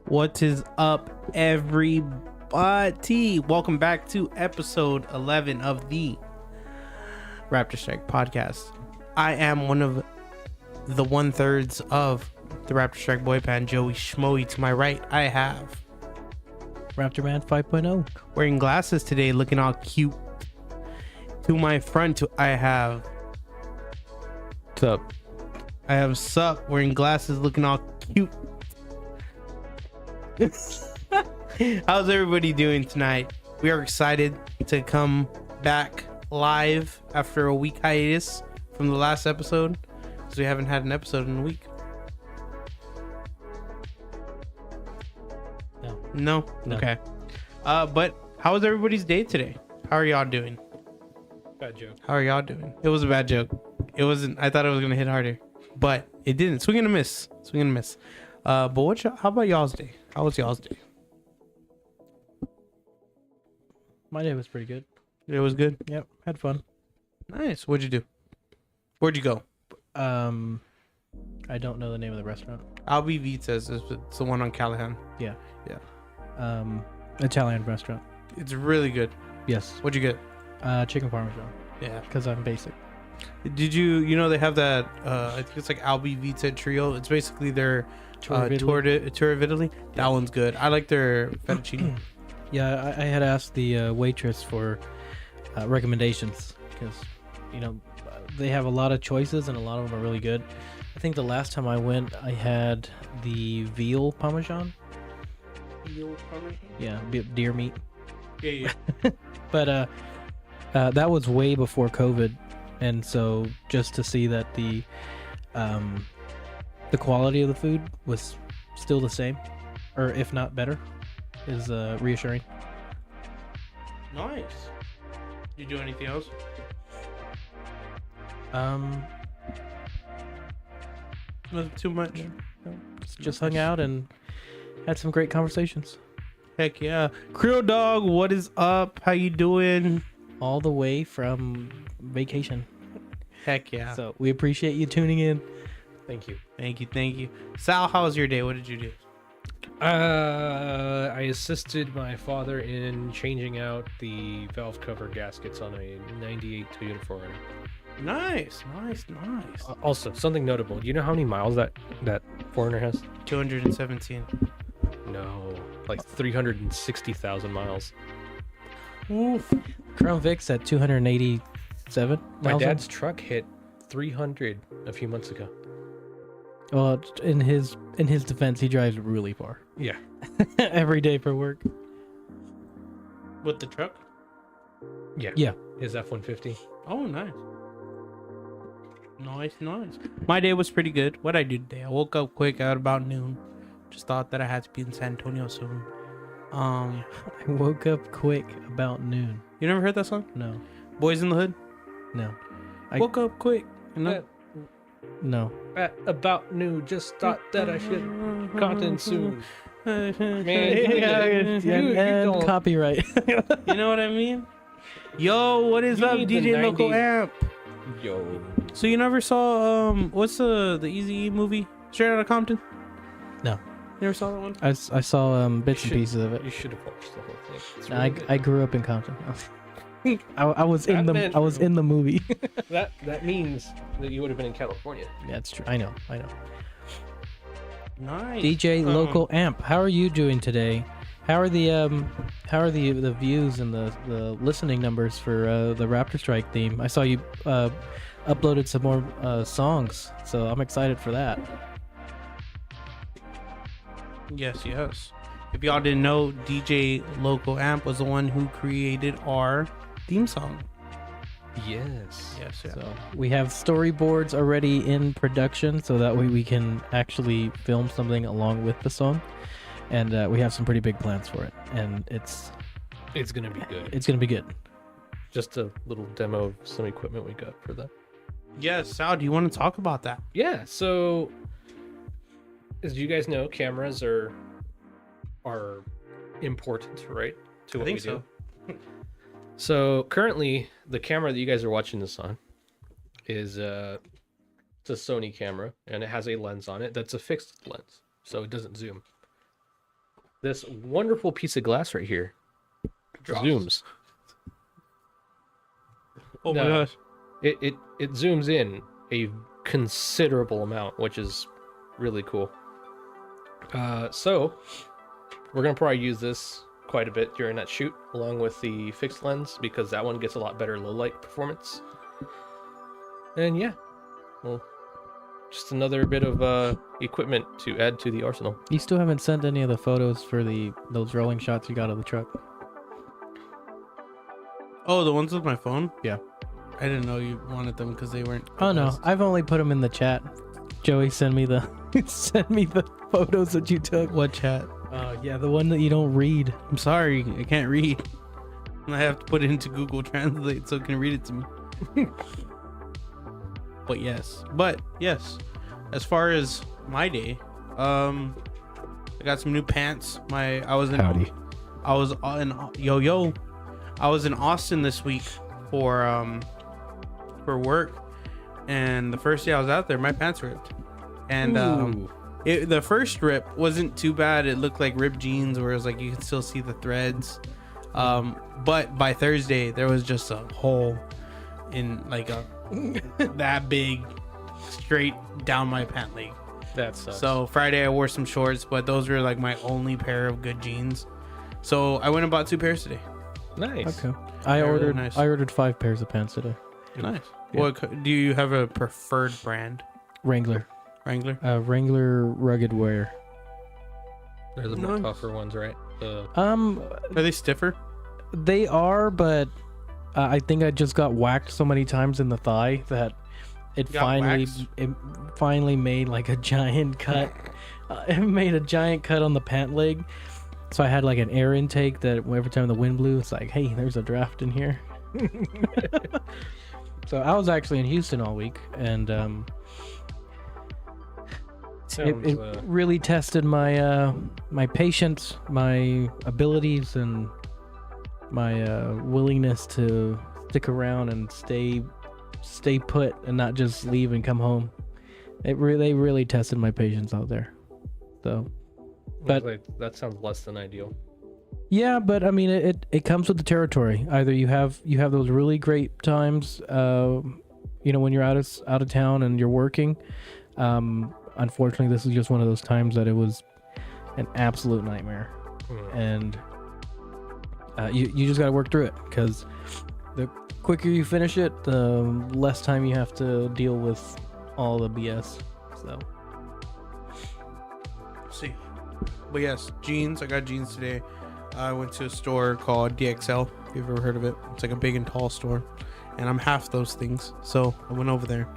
What is up, everybody? Welcome back to episode 11 of the Raptorstrike Podcast. I am one of the 1/3 of the Raptorstrike boy band, Joey Schmoey. To my right, I have Raptor Man 5.0. wearing glasses today, looking all cute. To my front, I have What's up? Sup wearing glasses, looking all cute. How's everybody doing tonight? We are excited to come back live after a week hiatus from the last episode, because we haven't had an episode in a week. No? Okay. But how was everybody's day today? How are y'all doing? Bad joke. How are y'all doing? It was a bad joke. It wasn't. I thought it was gonna hit harder, but it didn't. Swing and a miss. But how about y'all's day? How was y'all's day? My day was pretty good. It was good. Yep, had fun. Nice. What'd you do? Where'd you go? I don't know the name of the restaurant. Albi Vita's. It's the one on Callahan. Yeah. Yeah. Italian restaurant. It's really good. Yes. What'd you get? Chicken parmesan. Yeah. Because I'm basic. Did you know they have that? I think it's like Albi Vita Trio. It's basically their tour of Italy. That one's good. I like their fettuccine. Yeah, I had asked the waitress for recommendations because, they have a lot of choices and a lot of them are really good. I think the last time I went, I had the veal parmesan. Veal parmesan? Yeah, deer meat. Yeah. But that was way before COVID, and so just to see that the quality of the food was still the same, or if not better, is reassuring. Nice. Did you do anything else? Nothing too much. No, just hung out and had some great conversations. Heck yeah. Creole Dog, what is up? How you doing? All the way from vacation. Heck yeah. So we appreciate you tuning in. Thank you. Thank you. Sal, how was your day? What did you do? I assisted my father in changing out the valve cover gaskets on a 98 Toyota 4Runner. Nice. Also, something notable. Do you know how many miles that 4Runner has? 217. No, like 360,000 miles. Oof. Crown Vic's at 287. My dad's truck hit 300 a few months ago. Well, in his defense, he drives really far Yeah. every day for work. With the truck? Yeah. His F-150. Oh, nice. Nice. My day was pretty good. What'd I do today? I woke up quick at about noon. Just thought that I had to be in San Antonio soon. I woke up quick about noon. You never heard that song? No. Boys in the Hood? No. Woke up quick. You know? No. At about noon, just thought that I should content soon. Man, And don't- copyright. You know what I mean? Yo, what is You up, need the DJ Local 90s. Amp? Yo. So you never saw what's the Easy movie? Straight Outta Compton? No. You never saw that one? I saw bits and should- pieces of it. You should have watched the whole thing. It's really good. I grew up in Compton. I was in That meant- I was in the movie. That means that you would have been in California. That's true. I know. Nice. DJ Local Amp, how are you doing today? How are the views and the listening numbers for the Raptorstrike theme? I saw you uploaded some more songs, so I'm excited for that. Yes. If y'all didn't know, DJ Local Amp was the one who created our theme song. Yes. Yes. So we have storyboards already in production, so that way we can actually film something along with the song, and we have some pretty big plans for it, and it's gonna be good. it's gonna be good. Just a little demo of some equipment we got for that. Yes, Sal, do you want to talk about that? Yeah. So, as you guys know, cameras are important, right? To what I think we so. do. So currently, the camera that you guys are watching this on is it's a Sony camera, and it has a lens on it that's a fixed lens, so it doesn't zoom. This wonderful piece of glass right here zooms. Oh my No. gosh. It zooms in a considerable amount, which is really cool. So we're gonna probably use this quite a bit during that shoot, along with the fixed lens, because that one gets a lot better low light performance. And yeah, well, just another bit of equipment to add to the arsenal. You still haven't sent any of the photos for those rolling shots you got of the truck. Oh, the ones with my phone? Yeah. I didn't know you wanted them because they weren't. Oh no, post. I've only put them in the chat. Joey, send me the photos that you took. What chat? Yeah, the one that you don't read. I'm sorry, I can't read. I have to put it into Google Translate so it can read it to me. But yes, as far as my day, I got some new pants. I was in Austin this week for work, and the first day I was out there, my pants ripped, and Ooh. the first rip wasn't too bad. It looked like ripped jeans, where it was like you could still see the threads. But by Thursday, there was just a hole in like a that big, straight down my pant leg. That sucks. So Friday I wore some shorts, but those were like my only pair of good jeans. So I went and bought 2 pairs today. nice. Okay. I They're really ordered nice. 5 pairs of pants today. Nice. Yeah. What do you have a preferred brand? Wrangler. Wrangler. Wrangler rugged wear. They're the more Nice. tougher ones, right? Are they stiffer? They are, but I think I just got whacked so many times in the thigh that it Got finally made like a giant cut. It made a giant cut on the pant leg. So I had like an air intake that every time the wind blew, it's like, hey, there's a draft in here. So I was actually in Houston all week, and it really tested my my patience, my abilities, and my willingness to stick around and stay put and not just leave and come home. They really tested my patience out there. So, but that sounds less than ideal. yeah, but I mean, it comes with the territory. Either you have those really great times, when you're out of town and you're working. Unfortunately, this is just one of those times that it was an absolute nightmare, and you just got to work through it, because the quicker you finish it, the less time you have to deal with all the BS. So Let's see. But yes, jeans. I got jeans today. I went to a store called DXL. If you've ever heard of it, it's like a big and tall store, and I'm half those things. So I went over there,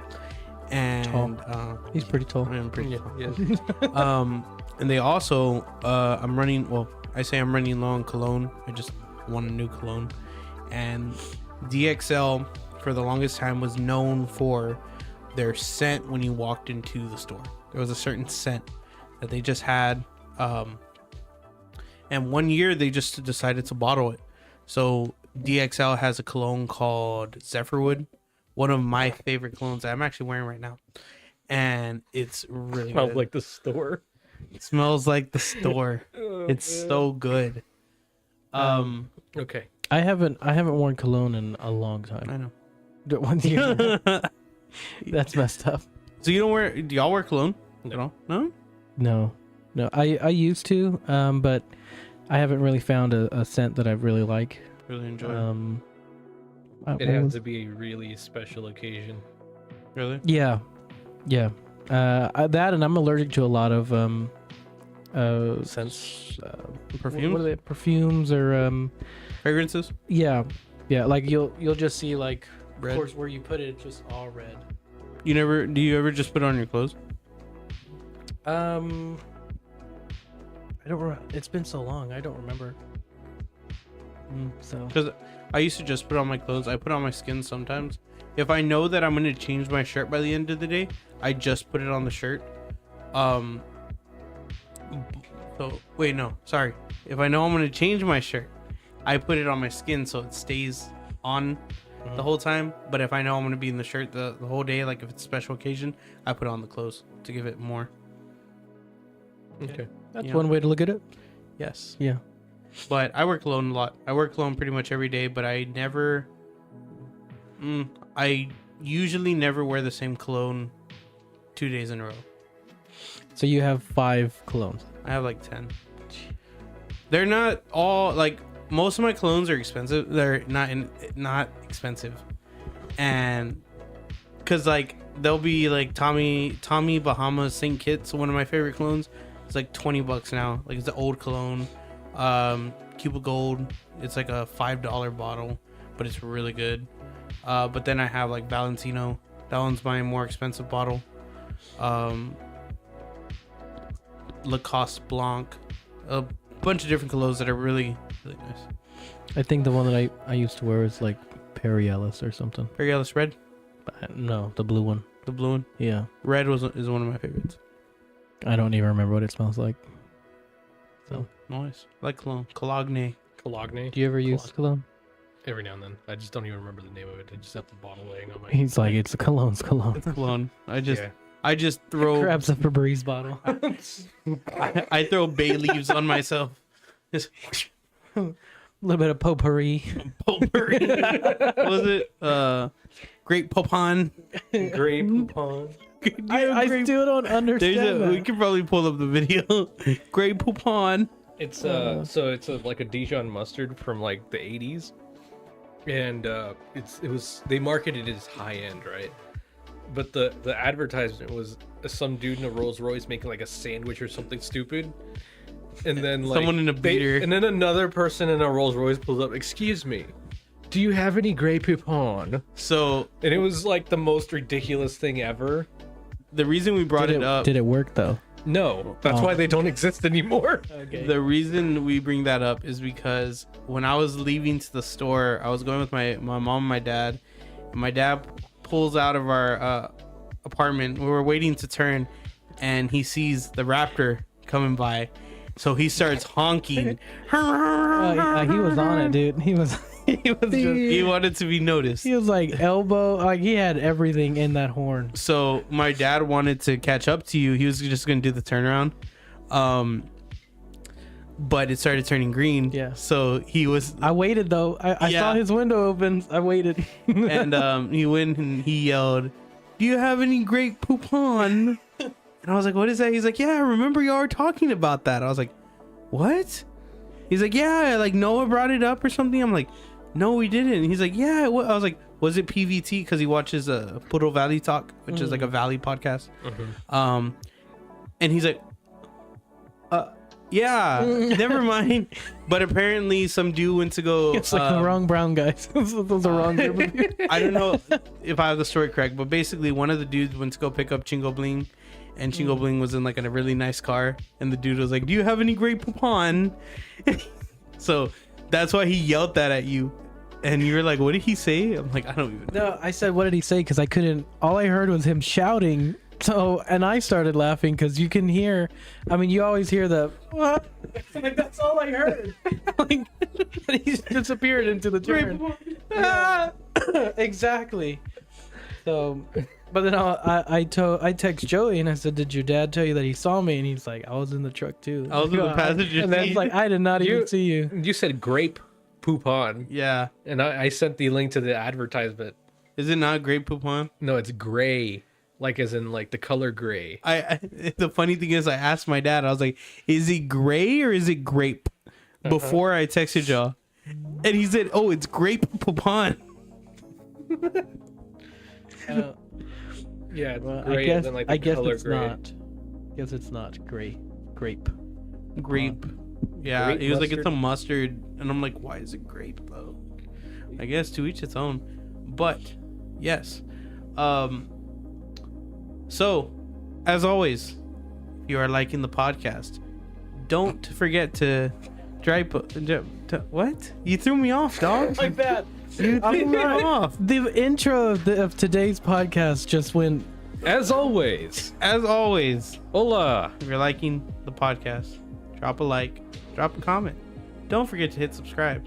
and He's pretty tall. I'm pretty Yeah, tall. yeah. And they also, I'm running. Well, I say I'm running low on cologne. I just want a new cologne, and DXL for the longest time was known for their scent when you walked into the store. There was a certain scent that they just had, and one year they just decided to bottle it. So DXL has a cologne called Zephyrwood, one of my favorite colognes that I'm actually wearing right now, and it's really Smells good. like the store. It smells like the store. It's so good. Okay. I haven't worn cologne in a long time. I know. 1 year. That's messed up. So you don't wear? Do y'all wear cologne? No. At all? No. No. I used to, but I haven't really found a scent that I really like. Really enjoy. It has to be a really special occasion. Really? Yeah. That, and I'm allergic to a lot of Scents. Perfumes? What are they? Perfumes or Fragrances? yeah. Like you'll just see like Red. of course where you put it, it's just all red. You never? Do you ever just put it on your clothes? I don't remember. It's been so long. I don't remember. So Because I used to just put it on my clothes. I put it on my skin sometimes. If I know that I'm gonna change my shirt by the end of the day, I just put it on the shirt. So wait, no, sorry. If I know I'm gonna change my shirt, I put it on my skin so it stays on the whole time. But if I know I'm gonna be in the shirt the whole day, like if it's a special occasion, I put it on the clothes to give it more. Okay. that's Yeah. one way to look at it. Yes. Yeah. But I wear cologne a lot. I wear cologne pretty much every day, but I never. I usually never wear the same cologne 2 days in a row. So you have 5 colognes. I have like 10. They're not all like most of my colognes are expensive. They're not expensive, and because like they'll be like Tommy Bahama St. Kitts, one of my favorite colognes. It's like $20 now. Like it's an old cologne. Cuba Gold. It's like a $5 bottle, but it's really good. But then I have like Valentino. That one's my more expensive bottle. Lacoste Blanc. A bunch of different colognes that are really, really nice. I think the one that I used to wear is like Perry Ellis or something. Perry Ellis Red, But no, the blue one. the blue one. Yeah. Red is one of my favorites. I don't even remember what it smells like. So nice. I like cologne. Cologne. Cologne. Do you ever use cologne? Every now and then. I just don't even remember the name of it. I just have the bottle laying on my. He's like, it's cologne's cologne. It's cologne. I Yeah. just throw. Grabs a Febreze bottle. I throw bay leaves on myself. Just A little bit of potpourri. potpourri. What was it? Grape poupon. Grape poupon. I still don't understand that. We could probably pull up the video. Grape poupon. It's so it's like a Dijon mustard from like the 80s, and they marketed it as high end, right? But the advertisement was some dude in a Rolls Royce making like a sandwich or something stupid, and then like Someone in a beater. and then another person in a Rolls Royce pulls up. Excuse me, do you have any Grey Poupon? So And it was like the most ridiculous thing ever. the reason we brought it up. Did it work though? No, that's why they don't exist anymore. Okay. The reason we bring that up is because when I was leaving to the store, I was going with my mom and my dad. And my dad pulls out of our apartment. We were waiting to turn, and he sees the Raptor coming by. So he starts honking. He was on it, dude. He was He wanted to be noticed. he was like elbow, like he had everything in that horn. So my dad wanted to catch up to you. He was just going to do the turnaround. But it started turning green. Yeah. So he was... I waited though. I Yeah. saw his window open. I waited. And he went and he yelled, "Do you have any great poupon?" And I was like, "What is that?" He's like, "Yeah, I remember y'all were talking about that." I was like, "What?" He's like, "Yeah, like Noah brought it up or something." I'm like, "No, we didn't." And he's like, "Yeah." What? I was like, "Was it PVT?" Because he watches Puro Valley Talk, which is like a Valley podcast. And he's like, Yeah, never mind. But apparently, some dude went to go. It's like the wrong brown guys. Those are the wrong group of people. I don't know if I have the story correct, but basically, one of the dudes went to go pick up Chingo Bling, and Chingo Bling was in like a really nice car, and the dude was like, "Do you have any Grey Poupon?" So that's why he yelled that at you, and you were like, "What did he say?" I'm like, "I don't even know." No, I said, what did he say? Because I couldn't. All I heard was him shouting. So, and I started laughing because you can hear. I mean, you always hear the what? Like that's all I heard. Like and he disappeared into the turn. Yeah. Exactly. So, but then I text Joey and I said, "Did your dad tell you that he saw me?" And he's like, "I was in the truck too." I was in the passenger And then seat. it's like, "I did not even see you." You said grape poupon, Yeah, and I sent the link to the advertisement. is it not Grey Poupon? No, it's gray, like as in like the color gray. I the funny thing is, I asked my dad. I was like, "Is it gray or is it grape?" Before I texted y'all, and he said, "Oh, it's Grape Poupon." Yeah, it's Well, gray, I guess, as in like the I guess color it's gray. not. Guess it's not grape. Grape. Yeah, Grape he was like, mustard? "It's a mustard," and I'm like, "Why is it grape though?" I guess to each its own. But yes, so as always, if you are liking the podcast, don't forget to what? You threw me off, dog. My bad. You threw me off. The intro of today's podcast just went. As always, As always, hola. if you're liking the podcast, drop a like, drop a comment. Don't forget to hit subscribe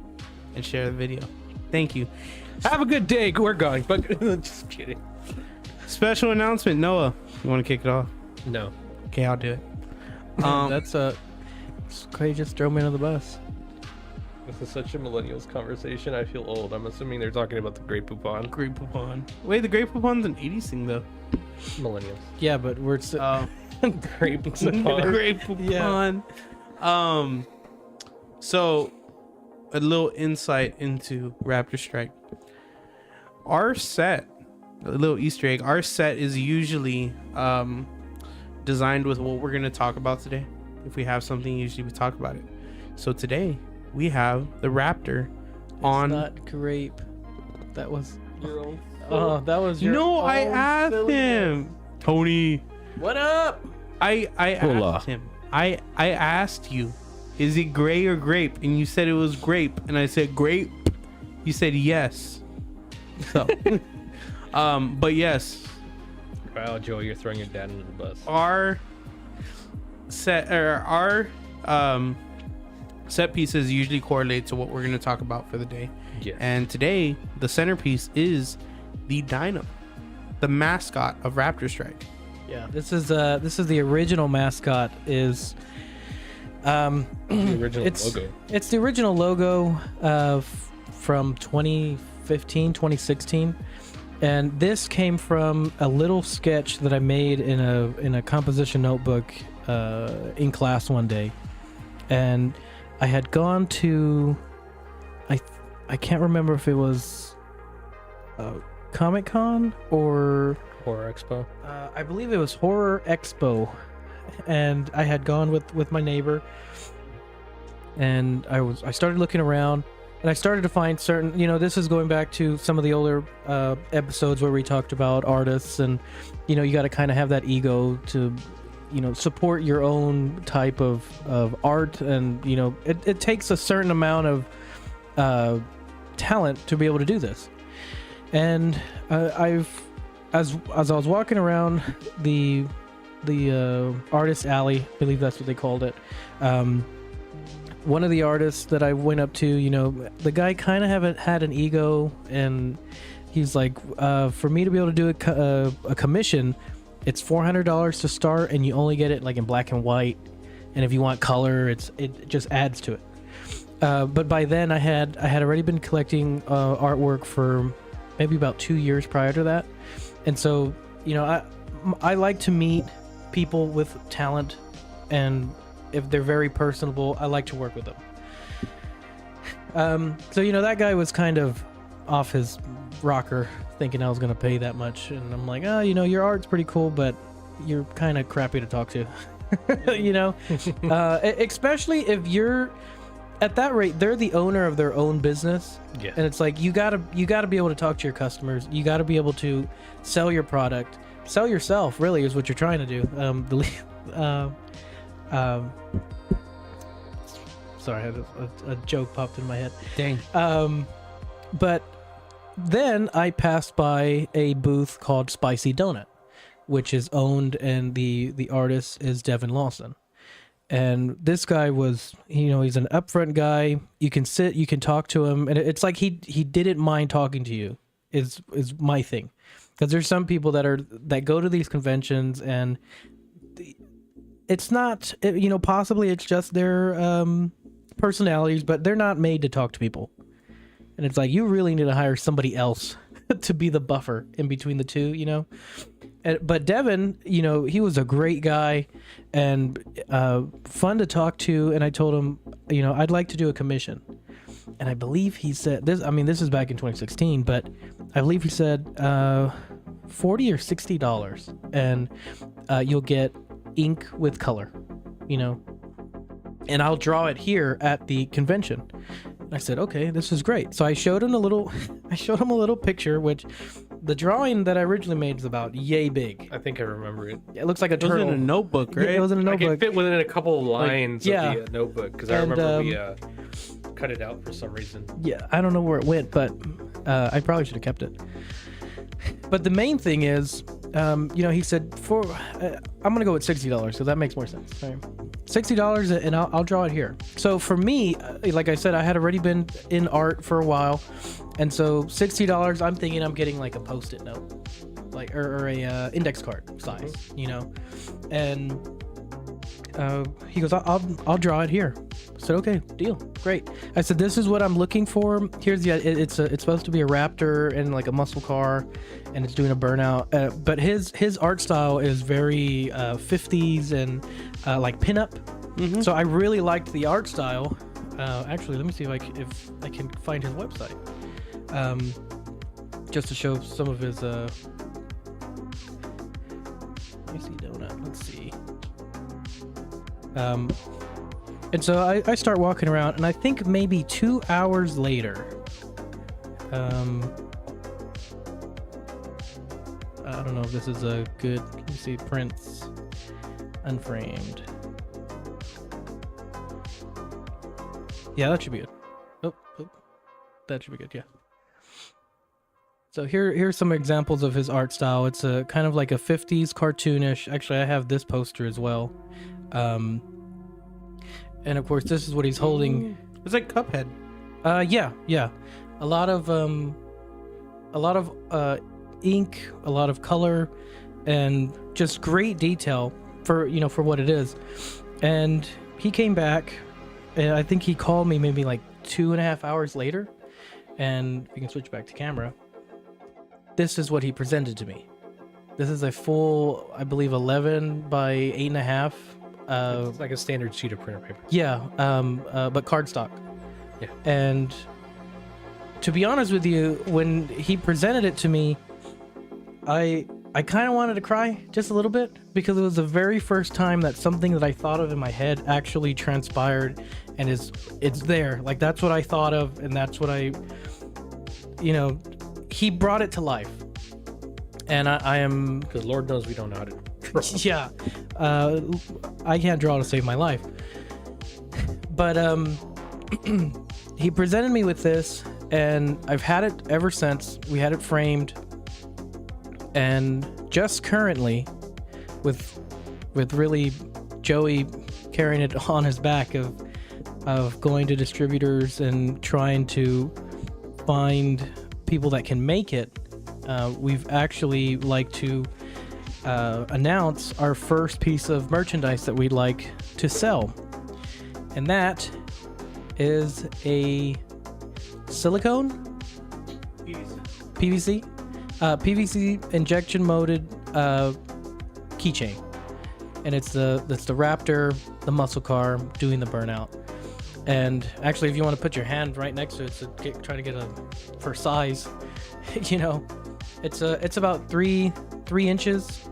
and share the video. Thank you. Have a good day. We're going, but just kidding. Special announcement, Noah. You want to kick it off? No. Okay, I'll do it. That's Clay just throw me under the bus. This is such a millennials conversation. I feel old. I'm assuming they're talking about the Grey Poupon. Grey Poupon. Wait, the Grey Poupon's an 80s thing, though. Millennials. Yeah, but we're Grey Poupon. Grey Poupon. So, a little insight into Raptorstrike. Our set, a little Easter egg, our set is usually designed with what we're going to talk about today. If we have something, usually we talk about it. So today, we have the Raptor on... It's not grape. That was Your own. that was your No, I own asked silly him. Tony. What up? I Hola. asked him. I asked you, is it gray or grape? And you said it was grape. And I said grape. You said yes. So, but yes, Wow, Joey, you're throwing your dad under the bus. our set pieces usually correlate to what we're going to talk about for the day. Yes. And today, the centerpiece is the Dino, the mascot of Raptorstrike. Yeah, this is the original mascot. Is The original it's logo. it's the original logo from 2015, 2016. And this came from a little sketch that I made in a composition notebook in class one day. And I had gone to I can't remember if it was Comic-Con or Horror Expo. I believe it was Horror Expo, and I had gone with my neighbor, and I started looking around, and I started to find certain, this is going back to some of the older episodes where we talked about artists, and you got to kind of have that ego to support your own type of art, and it takes a certain amount of talent to be able to do this. And as I was walking around the artist alley, I believe that's what they called it, one of the artists that I went up to, the guy kind of had an ego, and he's like, for me to be able to do a commission, it's $400 to start, and you only get it like in black and white, and if you want color, it just adds to it. But by then I had already been collecting artwork for maybe about 2 years prior to that, and so I like to meet people with talent, and if they're very personable, I like to work with them. So that guy was kind of off his rocker, thinking I was gonna pay that much, and I'm like, your art's pretty cool, but you're kind of crappy to talk to. you know, especially if you're at that rate, they're the owner of their own business. Yeah. And it's like you gotta be able to talk to your customers. You gotta be able to sell your product, sell yourself. Really, is what you're trying to do. Sorry, I had a joke popped in my head. Dang. But then I passed by a booth called Spicy Donut, which is owned, and the artist is Devin Lawson. And this guy was, he's an upfront guy. You can sit, you can talk to him, and it's like he didn't mind talking to you. Is my thing, because there's some people that go to these conventions and it's not, possibly it's just their personalities, but they're not made to talk to people. And it's like you really need to hire somebody else to be the buffer in between the two, But Devin, he was a great guy and fun to talk to. And I told him, I'd like to do a commission. And I believe he said this. I mean, this is back in 2016, but I believe he said $40 or $60, and you'll get ink with color, and I'll draw it here at the convention. I said, okay, this is great. So I showed him a little picture, which the drawing that I originally made is about yay big. I think I remember it. It looks like a It was turtle. in a notebook, right? Yeah, it was in a I notebook. can fit within a couple of lines yeah. of the notebook, because I And, remember we cut it out for some reason. Yeah, I don't know where it went, but I probably should have kept it. But the main thing is, he said, I'm going to go with $60 because that makes more sense. Right? $60 and I'll draw it here. So for me, like I said, I had already been in art for a while. And so $60, I'm thinking I'm getting like a Post-it note, like or a index card size, And he goes, I'll draw it here. I said, okay, deal, great. I said, this is what I'm looking for. Here's it's supposed to be a Raptor and like a muscle car, and it's doing a burnout. But his art style is very 50s and like pinup. Mm-hmm. So I really liked the art style. Actually, let me see if I can find his website, just to show some of his. Let me see, donut. Let's see. And so I start walking around, and I think maybe 2 hours later, I don't know if this is a good, let me see, prints, unframed. Yeah, that should be good. Oh, that should be good, yeah. So here's some examples of his art style. It's a kind of like a 50s cartoonish. Actually, I have this poster as well. And of course, this is what he's holding. It's like Cuphead. Yeah. A lot of ink, a lot of color, and just great detail for what it is. And he came back, and I think he called me maybe like 2.5 hours later. And we can switch back to camera. This is what he presented to me. This is a full, I believe, 11 by 8.5. It's like a standard sheet of printer paper. Yeah, but cardstock. Yeah. And to be honest with you, when he presented it to me, I kind of wanted to cry just a little bit, because it was the very first time that something that I thought of in my head actually transpired, and it's there. Like, that's what I thought of, and that's what he brought it to life. And I am, because Lord knows we don't know how to draw. yeah, I can't draw to save my life. But he presented me with this, and I've had it ever since. We had it framed, and just currently, with really Joey carrying it on his back of going to distributors and trying to find people that can make it. We've actually like to announce our first piece of merchandise that we'd like to sell, and that is a silicone PVC injection molded keychain, and it's the Raptor, the muscle car doing the burnout. And actually, if you want to put your hand right next to it to try to get for size, it's about 3 inches.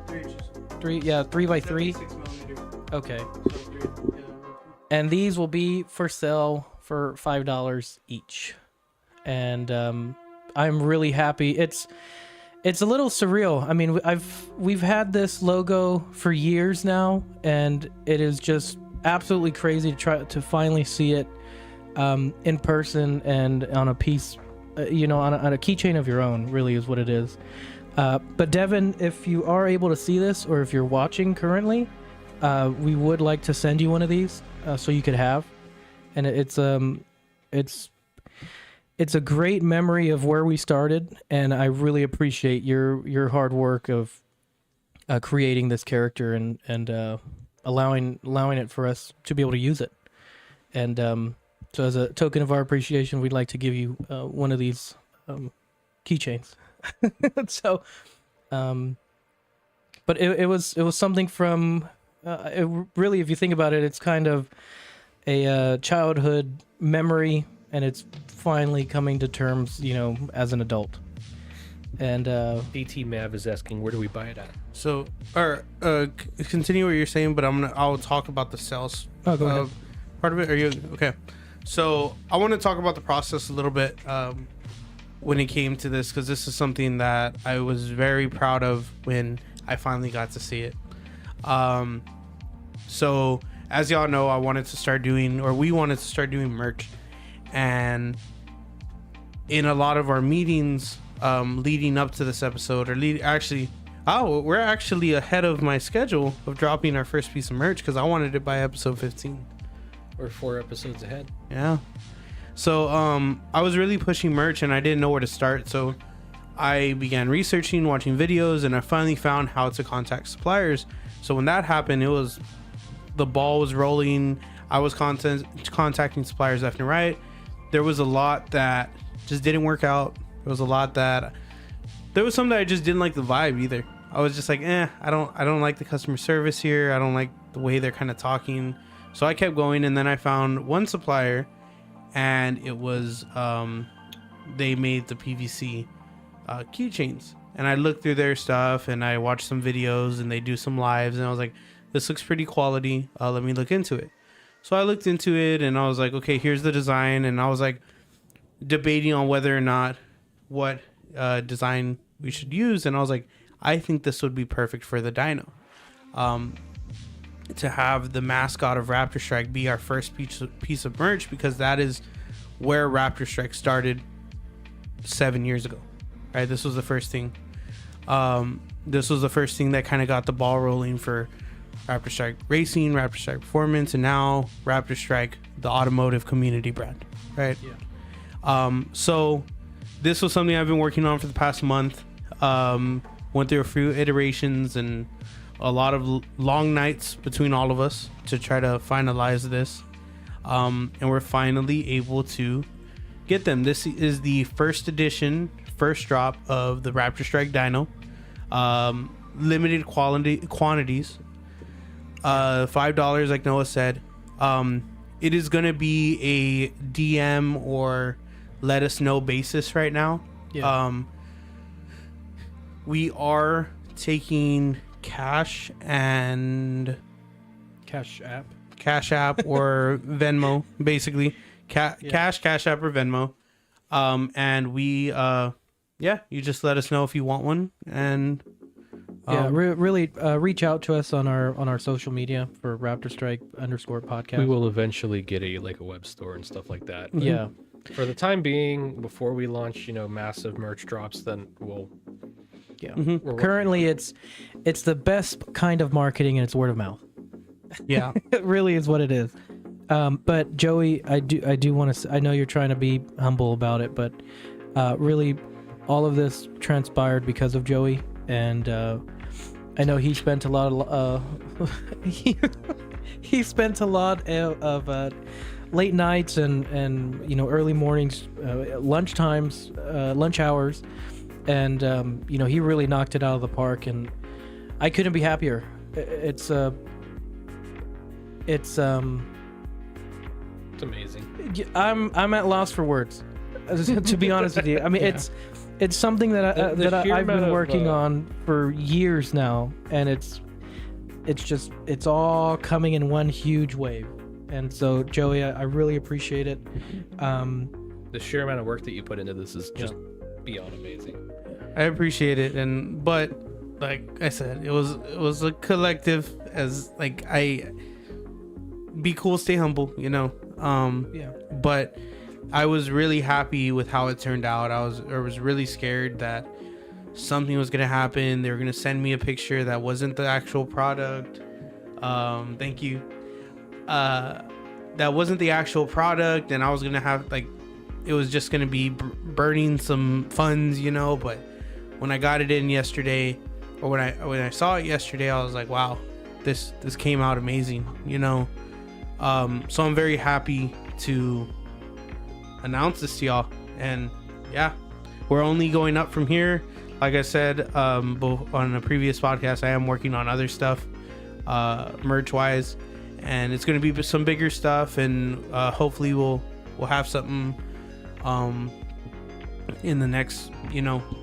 3 by 3. Okay. And these will be for sale for $5 each. And I'm really happy. It's a little surreal. I mean, we've had this logo for years now, and it is just absolutely crazy to try to finally see it in person and on a piece, on a keychain of your own. Really is what it is. But Devin, if you are able to see this, or if you're watching currently, we would like to send you one of these so you could have, and it's a great memory of where we started, and I really appreciate your hard work of creating this character and allowing it for us to be able to use it. And so as a token of our appreciation, we'd like to give you one of these keychains. So, but it was something from really, if you think about it, it's kind of a childhood memory, and it's finally coming to terms, as an adult. And AT Mav is asking, where do we buy it at? So, continue what you're saying, but I'll talk about the sales go ahead. part of it. Are you okay? So I want to talk about the process a little bit when it came to this, because this is something that I was very proud of when I finally got to see it. So as y'all know, we wanted to start doing merch, and in a lot of our meetings leading up to this episode, we're actually ahead of my schedule of dropping our first piece of merch, because I wanted it by episode 15. We're 4 episodes ahead. Yeah. So I was really pushing merch, and I didn't know where to start. So I began researching, watching videos, and I finally found how to contact suppliers. So when that happened, the ball was rolling. I was contacting suppliers left and right. There was a lot that just didn't work out. There was some that I just didn't like the vibe either. I was just like, I don't like the customer service here. I don't like the way they're kind of talking. So I kept going, and then I found one supplier, and it was they made the PVC keychains. And I looked through their stuff, and I watched some videos, and they do some lives, and I was like, this looks pretty quality. Let me look into it. So I looked into it, and I was like, okay, here's the design. And I was like debating on whether or not what design we should use. And I was like, I think this would be perfect for the dino. To have the mascot of Raptorstrike be our first piece of merch, because that is where Raptorstrike started 7 years ago, right? This was the first thing. This was the first thing that kind of got the ball rolling for Raptorstrike Racing, Raptorstrike Performance, and now Raptorstrike, the automotive community brand, right? Yeah. So this was something I've been working on for the past month. Went through a few iterations and a lot of long nights between all of us to try to finalize this. And we're finally able to get them. This is the first drop of the Raptorstrike Dino. Limited quantities. $5, like Noah said. It is going to be a DM or let us know basis right now. Yeah. We are taking cash and Cash App or Venmo, basically. Cash App or Venmo. And we you just let us know if you want one, and really reach out to us on our social media for Raptorstrike _podcast. We will eventually get a web store and stuff like that. But yeah. For the time being, before we launch, massive merch drops, then we'll. Yeah. Mm-hmm. Currently, it's the best kind of marketing, and it's word of mouth. Yeah, it really is what it is. But Joey, I do want to. I know you're trying to be humble about it, but really, all of this transpired because of Joey, and I know he spent a lot of he spent a lot of late nights and early mornings, lunch hours. And, he really knocked it out of the park, and I couldn't be happier. It's amazing. I'm at loss for words, to be honest with you. I mean, yeah. It's something that I've been working on for years now, and it's all coming in one huge wave. And so, Joey, I really appreciate it. The sheer amount of work that you put into this is just beyond amazing. I appreciate it, but like I said, it was a collective. As like be cool, stay humble, But I was really happy with how it turned out. I was really scared that something was gonna happen. They were gonna send me a picture that wasn't the actual product. Thank you. That wasn't the actual product, and I was gonna have it was just gonna be burning some funds, But when I got it in yesterday, or when I saw it yesterday, I was like, wow, this came out amazing, So I'm very happy to announce this to y'all, and yeah, we're only going up from here. Like I said, both on a previous podcast, I am working on other stuff, merch wise, and it's going to be some bigger stuff, and hopefully we'll have something in the next,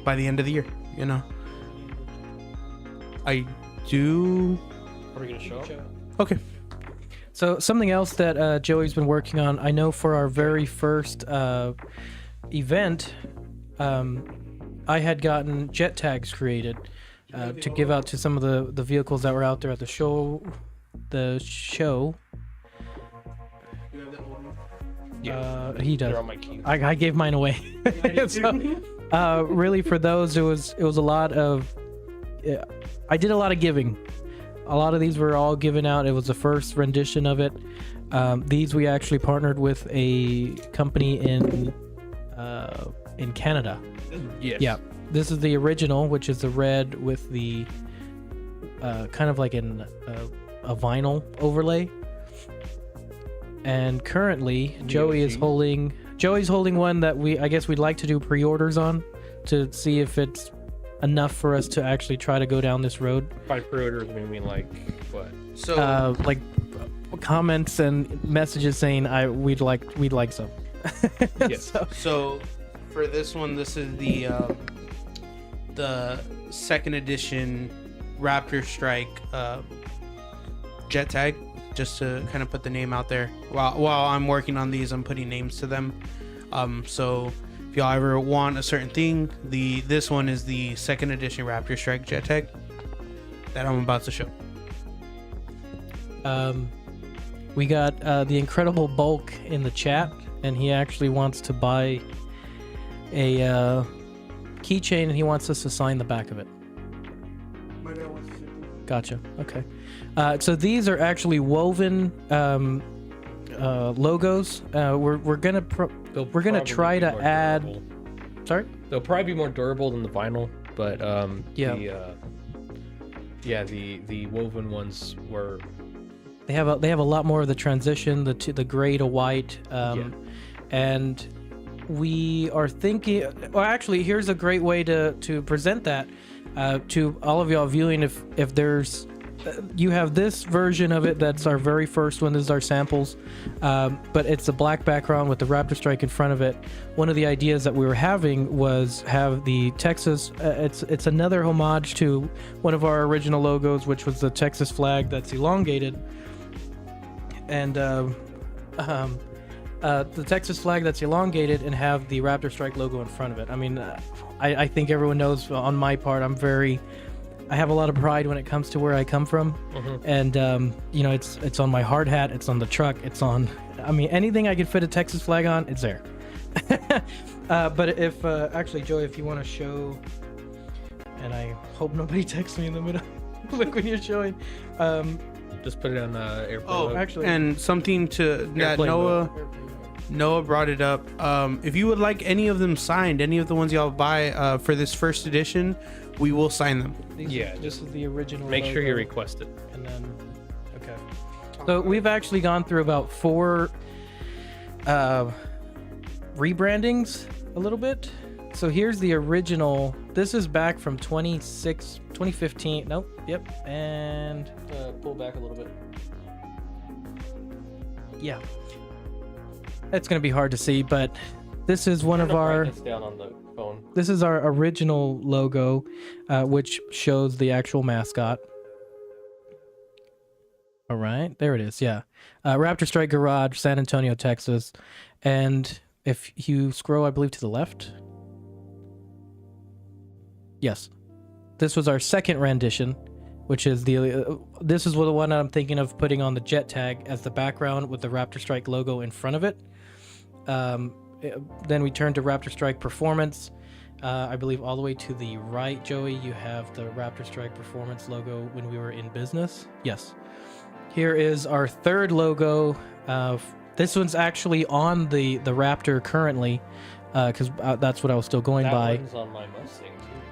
by the end of the year, I do. Are we gonna show up? Okay. So something else that Joey's been working on, I know for our very first event, I had gotten jet tags created to give out to some of the vehicles that were out there at the show. He does. They're on my keys. I gave mine away. So, really, for those, it was a lot of. I did a lot of giving. A lot of these were all given out. It was the first rendition of it. These we actually partnered with a company in Canada. Yes. Yeah. This is the original, which is the red with the kind of like a vinyl overlay. And currently, Joey's holding one that I guess we'd like to do pre-orders on to see if it's enough for us to actually try to go down this road. By pre-orders, we mean like what? So like comments and messages saying we'd like some. Yes. So for this one, this is the second edition Raptorstrike jet tag. Just to kind of put the name out there. While I'm working on these, I'm putting names to them. So if y'all ever want a certain thing, this one is the second edition Raptorstrike jet tag that I'm about to show. We got the incredible Bulk in the chat, and he actually wants to buy a keychain, and he wants us to sign the back of it. Gotcha. Okay. So these are actually woven logos. We're gonna try to add. Durable. Sorry. They'll probably be more durable than the vinyl, but the woven ones were. They have a lot more of the transition, the gray to white, and we are thinking. Well, actually, here's a great way to present that to all of y'all viewing. If there's you have this version of it that's our very first one. This is our samples, but it's a black background with the Raptorstrike in front of it. One of the ideas that we were having was have the Texas. It's another homage to one of our original logos, which was the Texas flag that's elongated, and the Texas flag that's elongated, and have the Raptorstrike logo in front of it. I mean, I think everyone knows on my part, I have a lot of pride when it comes to where I come from, and it's on my hard hat, it's on the truck, it's on. I mean, anything I could fit a Texas flag on, it's there. But if actually, Joey, if you want to show, and I hope nobody texts me in the middle, like when you're showing. Just put it on airplane. Oh, mode. actually, and something to that Noah brought it up. If you would like any of them signed, any of the ones y'all buy for this first edition, we will sign them. This is the original. Make sure logo. you request it. And then, okay. So we've actually gone through about 4 rebrandings a little bit. So here's the original. This is back from 2015. Nope. Yep. And pull back a little bit. Yeah. It's going to be hard to see, but this is one of our. Down on the phone. This is our original logo, which shows the actual mascot. All right, there it is. Yeah, Raptorstrike Garage, San Antonio, Texas, and if you scroll, I believe, to the left. Yes, this was our second rendition, which is this is the one I'm thinking of putting on the jet tag as the background with the Raptorstrike logo in front of it. Then we turn to Raptorstrike Performance. I believe all the way to the right, Joey, you have the Raptorstrike Performance logo when we were in business. Yes. Here is our third logo. This one's actually on the Raptor currently, because that's what I was still going by. That one's on my Mustang too.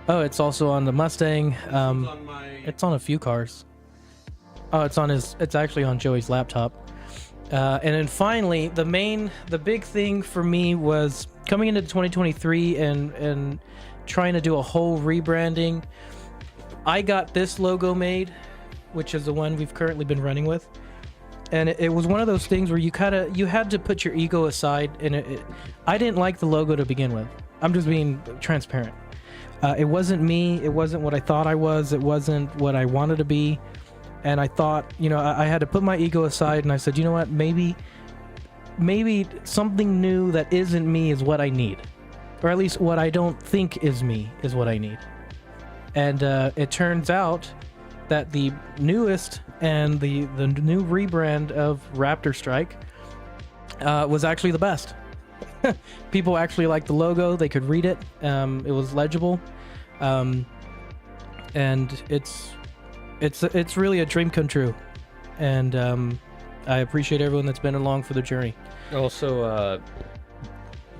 Oh, it's also on the Mustang. It's on a few cars. Oh, it's actually on Joey's laptop. And then finally, the big thing for me was coming into 2023 and trying to do a whole rebranding. I got this logo made, which is the one we've currently been running with. And it was one of those things where you had to put your ego aside. And I didn't like the logo to begin with. I'm just being transparent. It wasn't me. It wasn't what I thought I was. It wasn't what I wanted to be. And I thought, I had to put my ego aside, and I said, you know what, maybe something new that isn't me is what I need. Or at least what I don't think is me is what I need. And it turns out that the newest and the new rebrand of Raptorstrike was actually the best. People actually liked the logo. They could read it. It was legible. And it's really a dream come true, and I appreciate everyone that's been along for the journey. Also,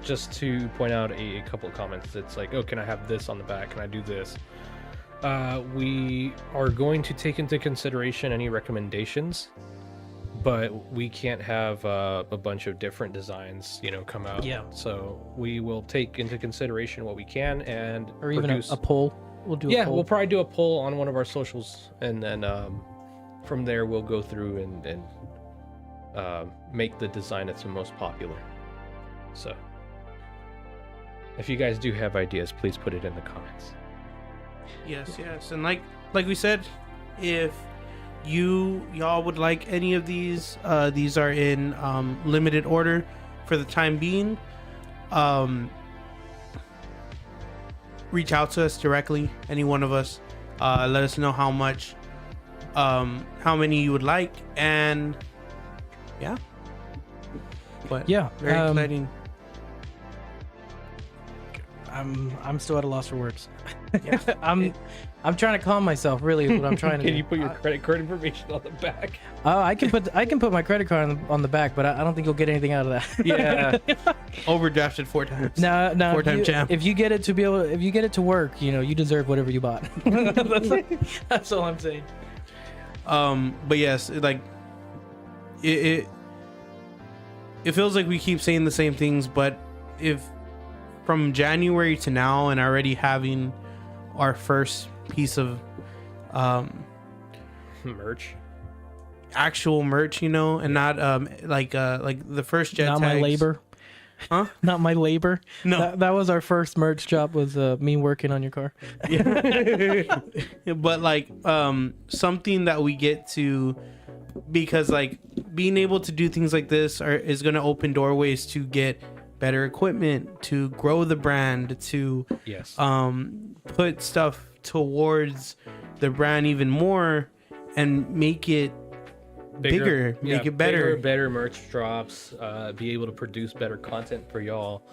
just to point out a couple of comments, it's like, oh, can I have this on the back? Can I do this? We are going to take into consideration any recommendations, but we can't have a bunch of different designs, come out. Yeah. So we will take into consideration what we can and or even produce a poll. We'll do. A poll. We'll probably do a poll on one of our socials, and then from there we'll go through and make the design that's the most popular. So if you guys do have ideas, please put it in the comments. Yes, and like we said, if y'all would like any of these are in limited order for the time being. Reach out to us directly, any one of us. Let us know how many you would like, and yeah. But yeah, very exciting. I'm still at a loss for words. Yeah. I'm trying to calm myself. Really, is what I'm trying to do. Can you put your credit card information on the back? I can put my credit card on the back, but I don't think you'll get anything out of that. Yeah. Overdrafted 4 times. No, 4-time champ. If you get it to work, you deserve whatever you bought. That's all I'm saying. But yes, like it feels like we keep saying the same things, but if from January to now and already having our first piece of merch, actual merch, and not like the first jet not tags. My labor. Huh? Not my labor. No, that was our first merch job. Was me working on your car. Yeah. But like something that we get to, because like being able to do things like this is going to open doorways to get better equipment, to grow the brand, to yes, put stuff towards the brand even more and make it bigger, make it better. Better merch drops, be able to produce better content for y'all,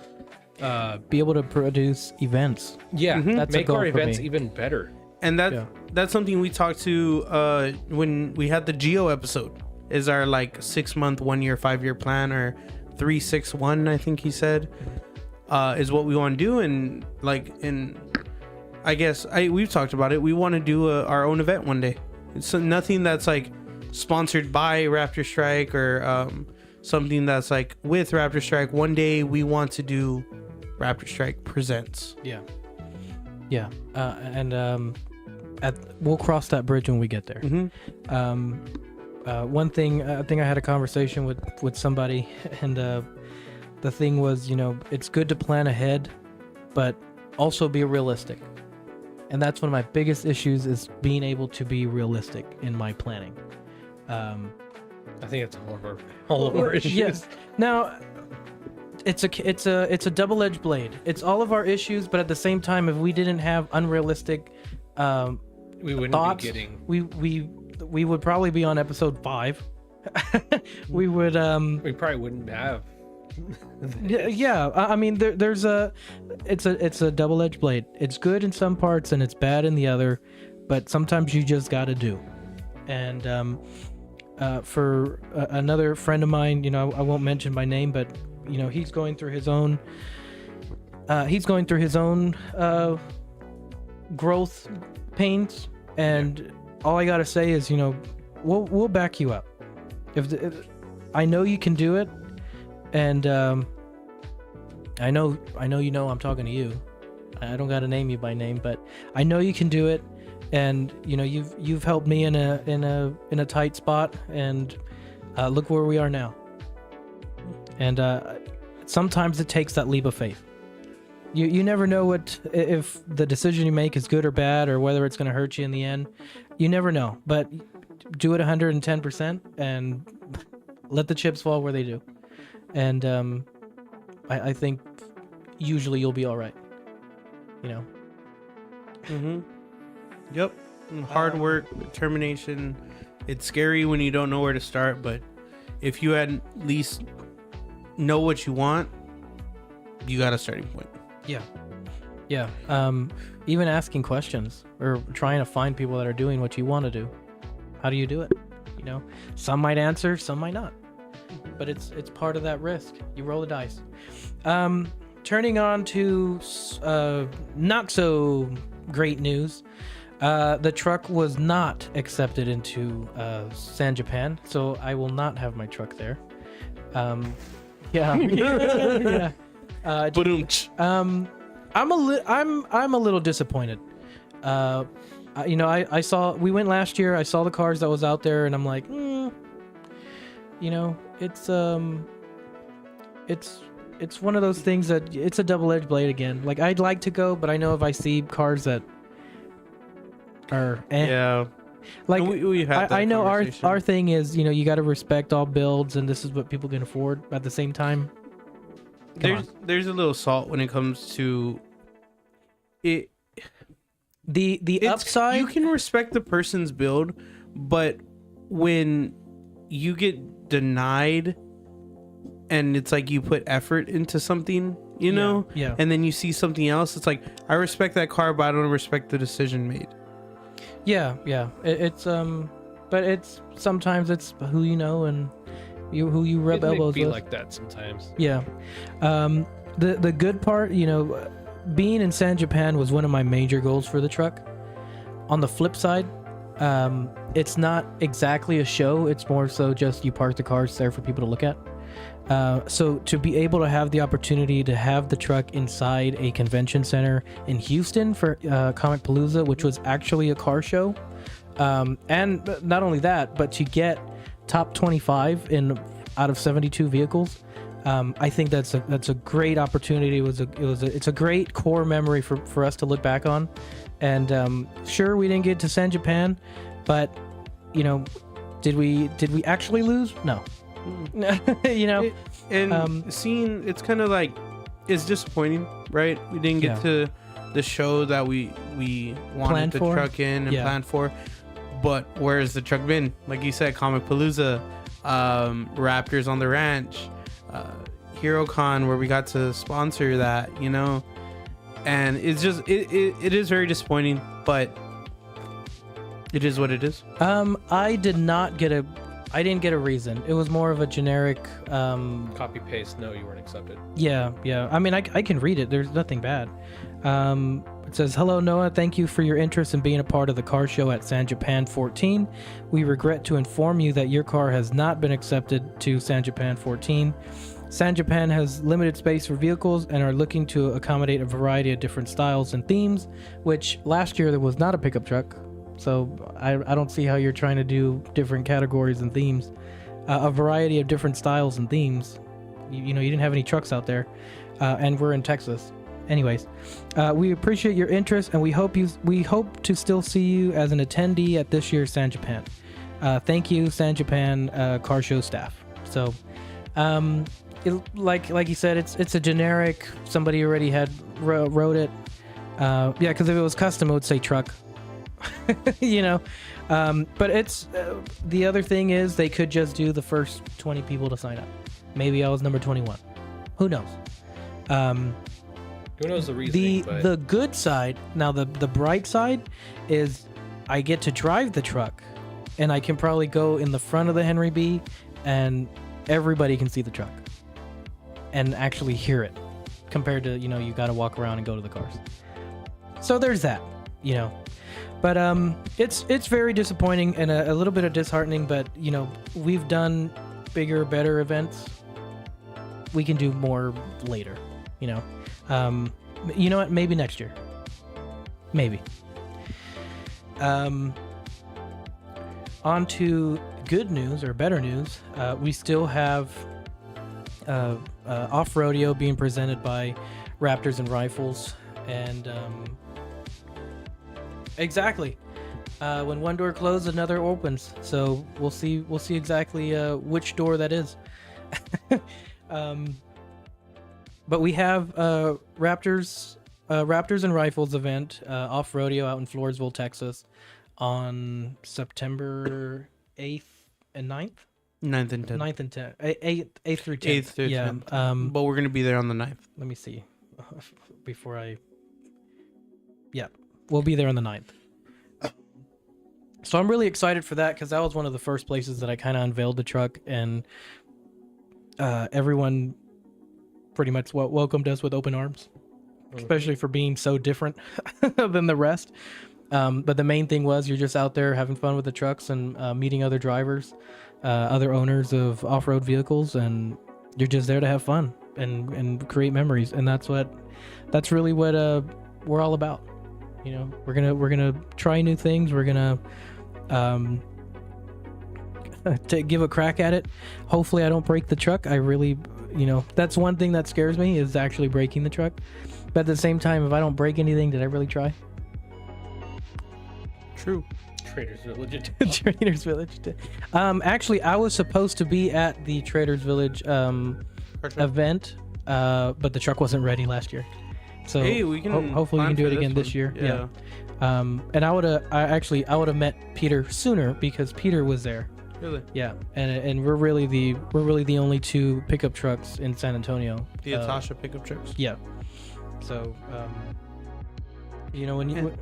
be able to produce events. Yeah, That's make a goal our for events me. even better. And that's something we talked to when we had the Geo episode. Is our like 6-month, 1-year, 5-year plan, or 3-6-1, I think he said, is what we want to do. And I guess we've talked about it. We want to do our own event one day. It's nothing that's like sponsored by Raptorstrike or something that's like with Raptorstrike. One day we want to do Raptorstrike Presents. Yeah. And we'll cross that bridge when we get there. One thing, I think I had a conversation with somebody, and the thing was, it's good to plan ahead, but also be realistic. And that's one of my biggest issues, is being able to be realistic in my planning. I think it's all of our issues. Yes. Now, it's a double-edged blade. It's all of our issues, but at the same time, if we didn't have unrealistic We wouldn't thoughts, be getting. we would probably be on episode 5. We would We probably wouldn't have. yeah. I mean, there's it's a double-edged blade. It's good in some parts and it's bad in the other, but sometimes you just got to do. And for another friend of mine, you know, I won't mention by name, but you know, he's going through his own growth pains, and all I gotta say is, you know, we'll back you up. If I know you can do it, and I know you know I'm talking to you. I don't gotta name you by name, but I know you can do it. And you know, you've helped me in a tight spot, and look where we are now. And sometimes it takes that leap of faith. You never know if the decision you make is good or bad, or whether it's going to hurt you in the end. You never know, but do it 110% and let the chips fall where they do. And I think usually you'll be all right. You know. Mm-hmm. Yep. Hard work, determination. It's scary when you don't know where to start, but if you at least know what you want, you got a starting point. Yeah. Even asking questions or trying to find people that are doing what you want to do. How do you do it? You know, some might answer, some might not. But it's part of that risk. You roll the dice. Turning on to not so great news. The truck was not accepted into San Japan, so I will not have my truck there. Yeah. Yeah. I'm a little disappointed. You know, we went last year. I saw the cars that was out there, and I'm like, you know, it's one of those things that it's a double-edged blade again. Like, I'd like to go, but I know if I see cars that are yeah, like we had that I know conversation. our thing is, you know, you got to respect all builds, and this is what people can afford. At the same time, there's a little salt when it comes to it. The upside, you can respect the person's build, but when you get denied and it's like you put effort into something, you know, yeah. and then you see something else, it's like, I respect that car, but I don't respect the decision made. Yeah. It's but it's sometimes it's who you know and who you rub elbows be with. like that sometimes. Yeah. The good part, you know, being in San Japan was one of my major goals for the truck. On the flip side, it's not exactly a show. It's more so just you park the cars there for people to look at. So to be able to have the opportunity to have the truck inside a convention center in Houston for Comic Palooza, which was actually a car show, and not only that, but to get top 25 out of 72 vehicles, I think that's a great opportunity. It's a great core memory for us to look back on. And sure, we didn't get to San Japan, but you know, did we actually lose? No. You know, seeing it's kind of like, it's disappointing, right? We didn't get to the show that we wanted Planned the for. truck in and planned for, but where has the truck been? Like you said, Comic Palooza, Raptors on the Ranch, HeroCon, where we got to sponsor that, you know, and it's just it is very disappointing, but it is what it is. I didn't get a reason. It was more of a generic Copy paste. No, you weren't accepted. Yeah. I mean, I can read it. There's nothing bad. It says, "Hello, Noah. Thank you for your interest in being a part of the car show at San Japan 14. We regret to inform you that your car has not been accepted to San Japan 14. San Japan has limited space for vehicles and are looking to accommodate a variety of different styles and themes, which last year there was not a pickup truck. So I don't see how you're trying to do different categories and themes, a variety of different styles and themes. You know, you didn't have any trucks out there, and we're in Texas. Anyways, we appreciate your interest, and we hope to still see you as an attendee at this year's San Japan. Thank you, San Japan car show staff. So, like you said, it's a generic. Somebody already had wrote it. Yeah, because if it was custom, it would say truck. You know, but it's the other thing is they could just do the first 20 people to sign up. Maybe I was number 21. Who knows? Who knows the reasoning? The good side, now the bright side is I get to drive the truck, and I can probably go in the front of the Henry B, and everybody can see the truck and actually hear it, compared to, you know, you got to walk around and go to the cars. So there's that, you know. But it's very disappointing and a little bit of disheartening. But you know, we've done bigger, better events. We can do more later. You know, you know what? Maybe next year. Maybe. On to good news or better news. We still have off rodeo being presented by Raptors and Rifles, and exactly. When one door closes, another opens. So we'll see exactly which door that is. But we have Raptors and Rifles event off rodeo out in Floresville, Texas, on September 8th and 9th. 9th and 10th. 9th and 10th. 8th through 10th. 8th through yeah. 10th. But we're going to be there on the 9th. Let me see. Before I... Yeah. We'll be there on the 9th. So I'm really excited for that, because that was one of the first places that I kind of unveiled the truck, and everyone pretty much welcomed us with open arms, especially for being so different than the rest. But the main thing was you're just out there having fun with the trucks and meeting other drivers, other owners of off-road vehicles, and you're just there to have fun and create memories. And that's really what we're all about. You know, we're gonna try new things. We're gonna to give a crack at it. Hopefully, I don't break the truck. I really, you know, that's one thing that scares me, is actually breaking the truck. But at the same time, if I don't break anything, did I really try? True. Traders Village. Traders Village. Actually, I was supposed to be at the Traders Village event, but the truck wasn't ready last year. So hey, we can hopefully we can do it again this year. Yeah. And I would have met Peter sooner, because Peter was there. Really? Yeah. And we're really the only two pickup trucks in San Antonio. The Atasha pickup trucks. Yeah. So you know, when you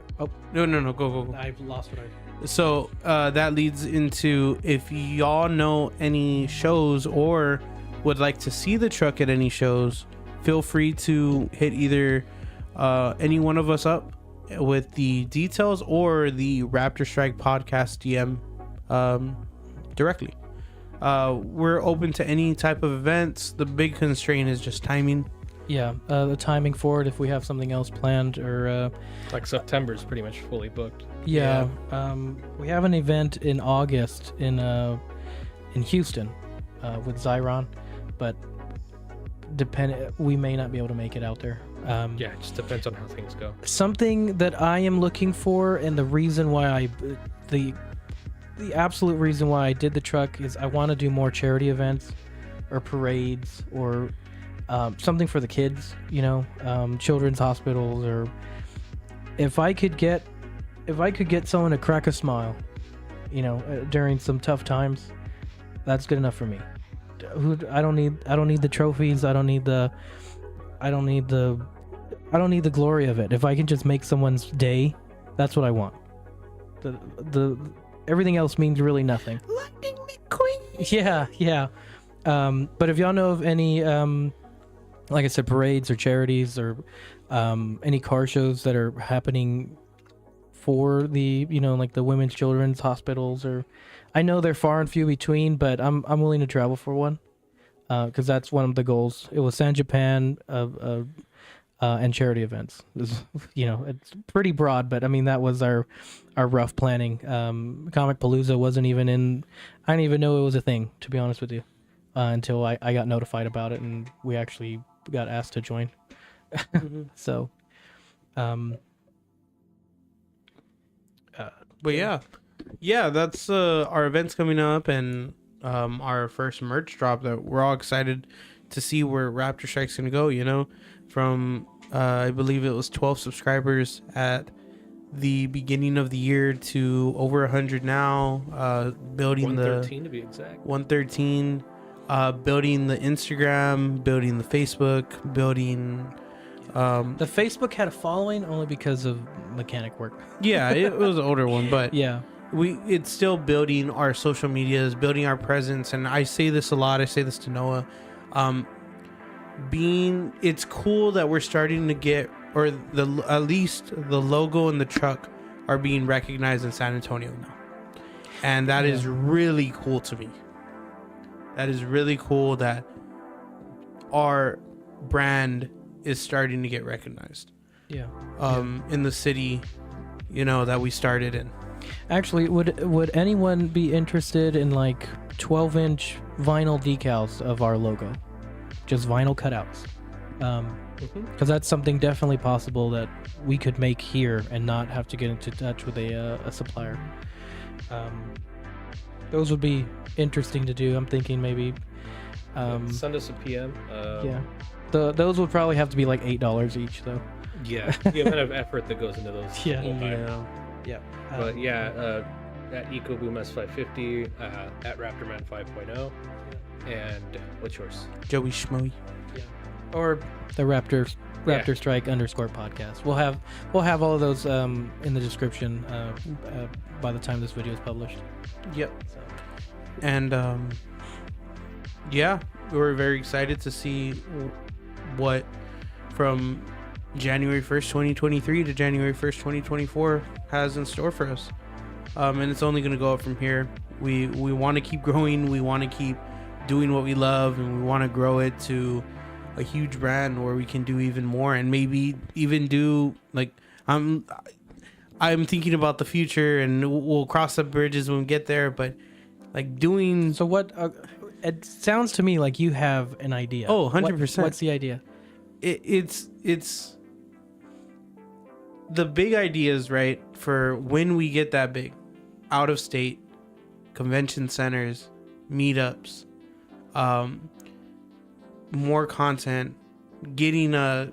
No, go. I've lost what I. So that leads into, if y'all know any shows or would like to see the truck at any shows, feel free to hit either any one of us up with the details, or the Raptorstrike Podcast DM directly. We're open to any type of events. The big constraint is just timing. Yeah, the timing for it, if we have something else planned, or Like September is pretty much fully booked. yeah. We have an event in August in Houston with Zyron, but we may not be able to make it out there. Yeah, it just depends on how things go. Something that I am looking for, and the reason why the absolute reason why I did the truck, is I want to do more charity events or parades, or something for the kids, you know, children's hospitals, or if I could get someone to crack a smile, you know, during some tough times, that's good enough for me. I don't need the trophies. I don't need the glory of it. If I can just make someone's day, that's what I want. The everything else means really nothing. Lightning McQueen. Yeah. But if y'all know of any, like I said, parades or charities, or any car shows that are happening for the, you know, like the women's children's hospitals, or I know they're far and few between, but I'm willing to travel for one, because that's one of the goals. It was San Japan and charity events. You know, it's pretty broad, but I mean, that was our rough planning. Comic Palooza wasn't even in. I didn't even know it was a thing, to be honest with you, until I got notified about it, and we actually got asked to join. Mm-hmm. So, but yeah, Yeah, that's our events coming up, and our first merch drop that we're all excited to see where Raptorstrike's gonna go. You know, from I believe it was 12 subscribers at the beginning of the year to over 100 now. Building 113 to be exact. 113. Building the Instagram, building the Facebook, building. The Facebook had a following only because of mechanic work. Yeah, it was an older one, but Yeah. it's still building our social medias, building our presence. And I say this a lot. I say this to Noah. It's cool that we're starting to get, or at least the logo and the truck are being recognized in San Antonio now, and that is really cool to me. That is really cool that our brand is starting to get recognized. Yeah. In the city, that we started in. Actually, would anyone be interested in like 12-inch vinyl decals of our logo? Just vinyl cutouts. Because that's something definitely possible that we could make here and not have to get into touch with a supplier. Those would be interesting to do. I'm thinking maybe. Send us a PM. Yeah. Those would probably have to be like $8 each, though. Yeah, the amount of effort that goes into those. Yeah. Yeah. But at EcoBoom S550, at Raptorman 5.0, and what's yours? Joey Schmoey. Or the Raptorstrike _ podcast. We'll have all of those in the description by the time this video is published. Yep. So. And we're very excited to see what from January 1st, 2023 to January 1st, 2024 has in store for us. And it's only going to go up from here. We want to keep growing. We want to keep doing what we love, and we want to grow it to a huge brand where we can do even more, and maybe even do like I'm thinking about the future, and we'll cross the bridges when we get there, but like doing. So what it sounds to me like you have an idea. Oh, 100%. What's the idea? It's the big ideas, right? For when we get that big, out of state convention centers, meetups, more content, getting a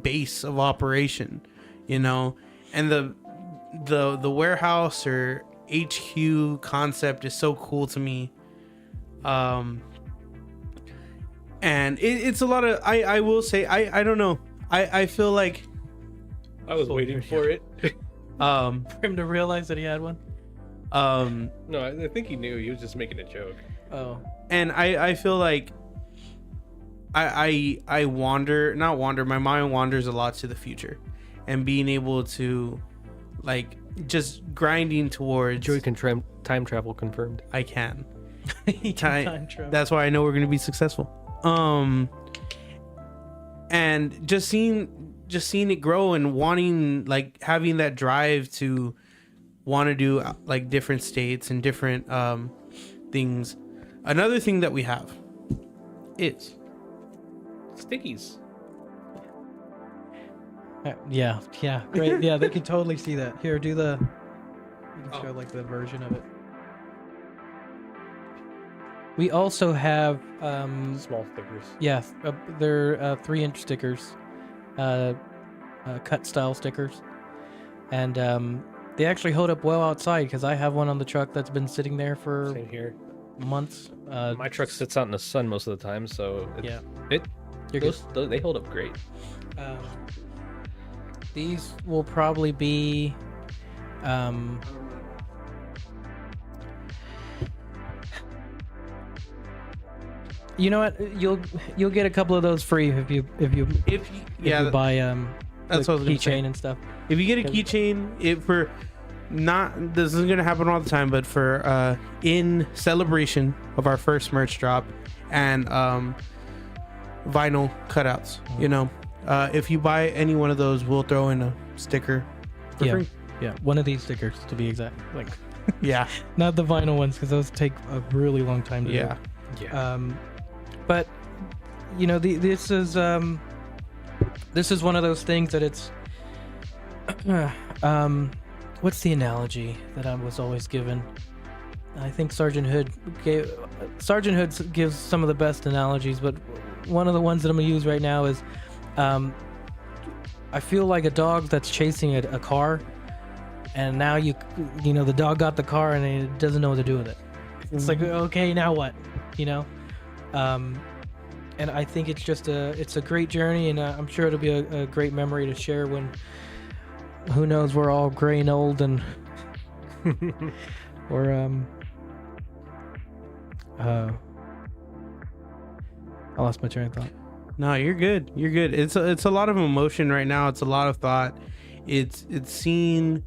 base of operation, and the warehouse or HQ concept is so cool to me. And it's a lot of, I will say, I don't know. I feel like I was waiting for it. For him to realize that he had one. No, I think he knew. He was just making a joke. Oh. And I feel like I not wander, my mind wanders a lot to the future, and being able to like just grinding towards. Joey can time travel confirmed. I can. Time travel. That's why I know we're going to be successful. And just seeing it grow and wanting, like, having that drive to want to do like different states and different things. Another thing that we have is stickies. Yeah, great. Yeah, they can totally see that. Here, do the. You can show like the version of it. We also have Small stickers. Yeah, they're 3-inch stickers, cut style stickers, and they actually hold up well outside because I have one on the truck that's been sitting there for Same here. months. My truck sits out in the sun most of the time, so they hold up great. These will probably be you know what, you'll get a couple of those free if you buy that's what I was gonna say. keychain and stuff. If you get a keychain, this isn't gonna happen all the time, but for in celebration of our first merch drop and vinyl cutouts, if you buy any one of those, we'll throw in a sticker for free. Yeah, one of these stickers to be exact. Like, yeah, not the vinyl ones because those take a really long time to do. Yeah. But this is one of those things that it's what's the analogy that I was always given? I think Sergeant Hood gives some of the best analogies, but one of the ones that I'm gonna use right now is, I feel like a dog that's chasing a car, and now you know the dog got the car and it doesn't know what to do with it. It's like, okay, now what? And I think it's just it's a great journey, and I'm sure it'll be a great memory to share when, who knows, we're all gray and old, and or I lost my train of thought. No, you're good. You're good. It's a lot of emotion right now. It's a lot of thought. It's seeing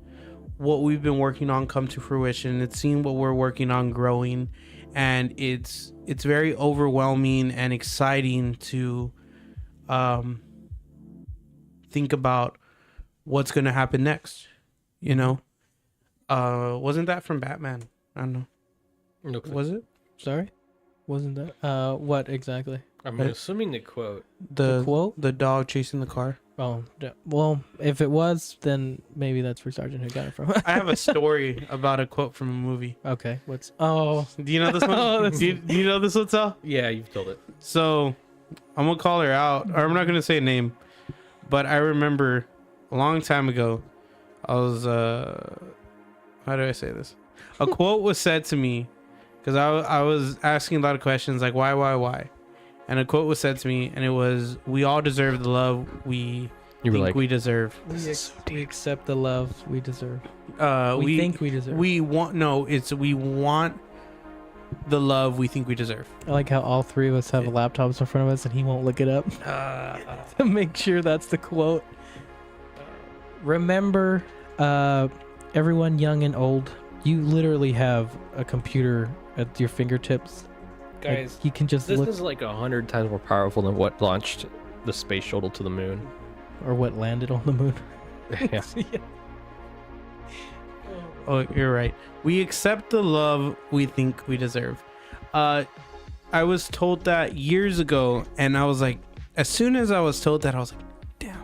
what we've been working on come to fruition. It's seeing what we're working on growing, and it's very overwhelming and exciting to think about what's going to happen next. Wasn't that from Batman? I don't know. No, Was it? Sorry, wasn't that what exactly? I'm assuming the quote. The quote? The dog chasing the car. Oh, well, if it was, then maybe that's where Sergeant Hood got it from. I have a story about a quote from a movie. Okay, what's... Oh. Do you know this one? Do you know this one, Sal? Yeah, you've told it. So, I'm going to call her out, or I'm not going to say a name, but I remember a long time ago, I was, how do I say this? A quote was said to me, because I was asking a lot of questions, like, why? And a quote was said to me, and it was, "We all deserve the love we think we deserve." We accept the love we deserve. We think we deserve. We want the love we think we deserve. I like how all three of us have laptops in front of us, and he won't look it up to make sure that's the quote. Remember, everyone young and old, you literally have a computer at your fingertips. Guys, like, you can just this look, is like 100 times more powerful than what launched the space shuttle to the moon. or what landed on the moon. Yeah. Oh, you're right. We accept the love we think we deserve. I was told that years ago, and I was like, as soon as I was told that, I was like, damn,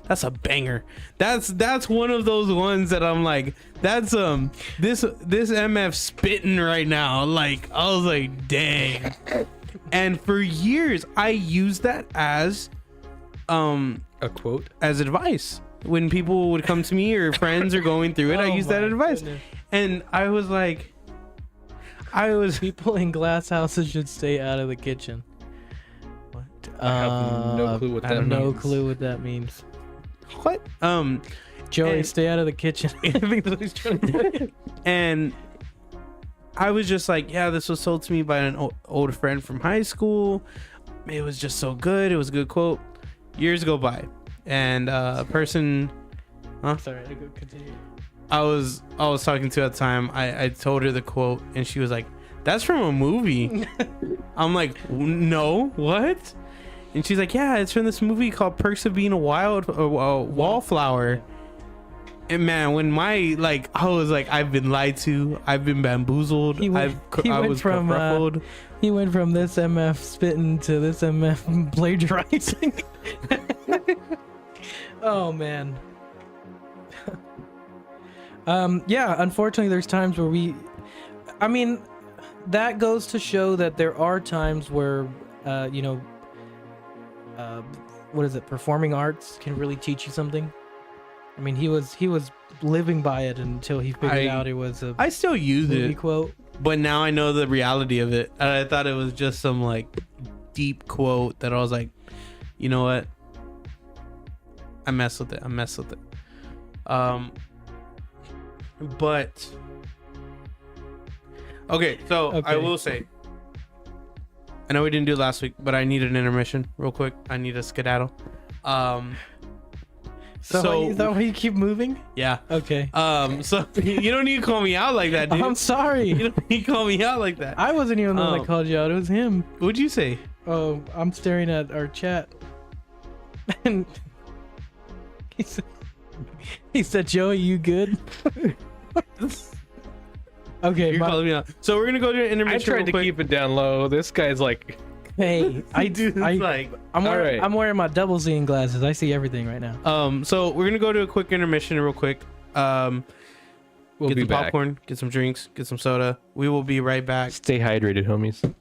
that's a banger. That's one of those ones that I'm like, that's this MF spitting right now. Like, I was like, dang. And for years I used that as a quote, as advice when people would come to me or friends are going through it. I used that advice. Goodness. And I was like, People in glass houses should stay out of the kitchen. What? I have no clue what I that have means. no clue what that means. what? Joey, And- stay out of the kitchen. I think that's what he's trying to do. And I was just like, yeah, this was told to me by an old friend from high school. It was just so good. It was a good quote. Years go by, and a person, Sorry, I go continue. I was talking to at the time, I told her the quote, and she was like, "That's from a movie." I'm like, "No, what?" And she's like, "Yeah, it's from this movie called Perks of Being a Wallflower." And man, when I was like, I've been lied to, I've been bamboozled, I was kerfuffled. He went from this MF spitting to this MF plagiarizing. Oh man. Yeah, unfortunately there's times where that goes to show that there are times where what is it, performing arts can really teach you something. I mean, he was living by it until he figured out it was a I still use movie it, quote. but now I know the reality of it. I thought it was just some like deep quote that I was like, you know what? I mess with it. But okay, so I will say, I know we didn't do it last week, but I need an intermission real quick. I need a skedaddle. So is that why you keep moving? Yeah. Okay. So you don't need to call me out like that, dude. I'm sorry. You don't need to call me out like that. I wasn't even the one that called you out. It was him. What'd you say? Oh, I'm staring at our chat. And he said, Joey, you good? Okay. You're calling me out. So we're gonna go to an intermission. I tried real to quick. keep it down low. This guy's like, Hey, I'm wearing my double seeing glasses. I see everything right now. So we're gonna go to a quick intermission real quick. We'll get be some back. popcorn, get some drinks, get some soda. We will be right back. Stay hydrated, homies.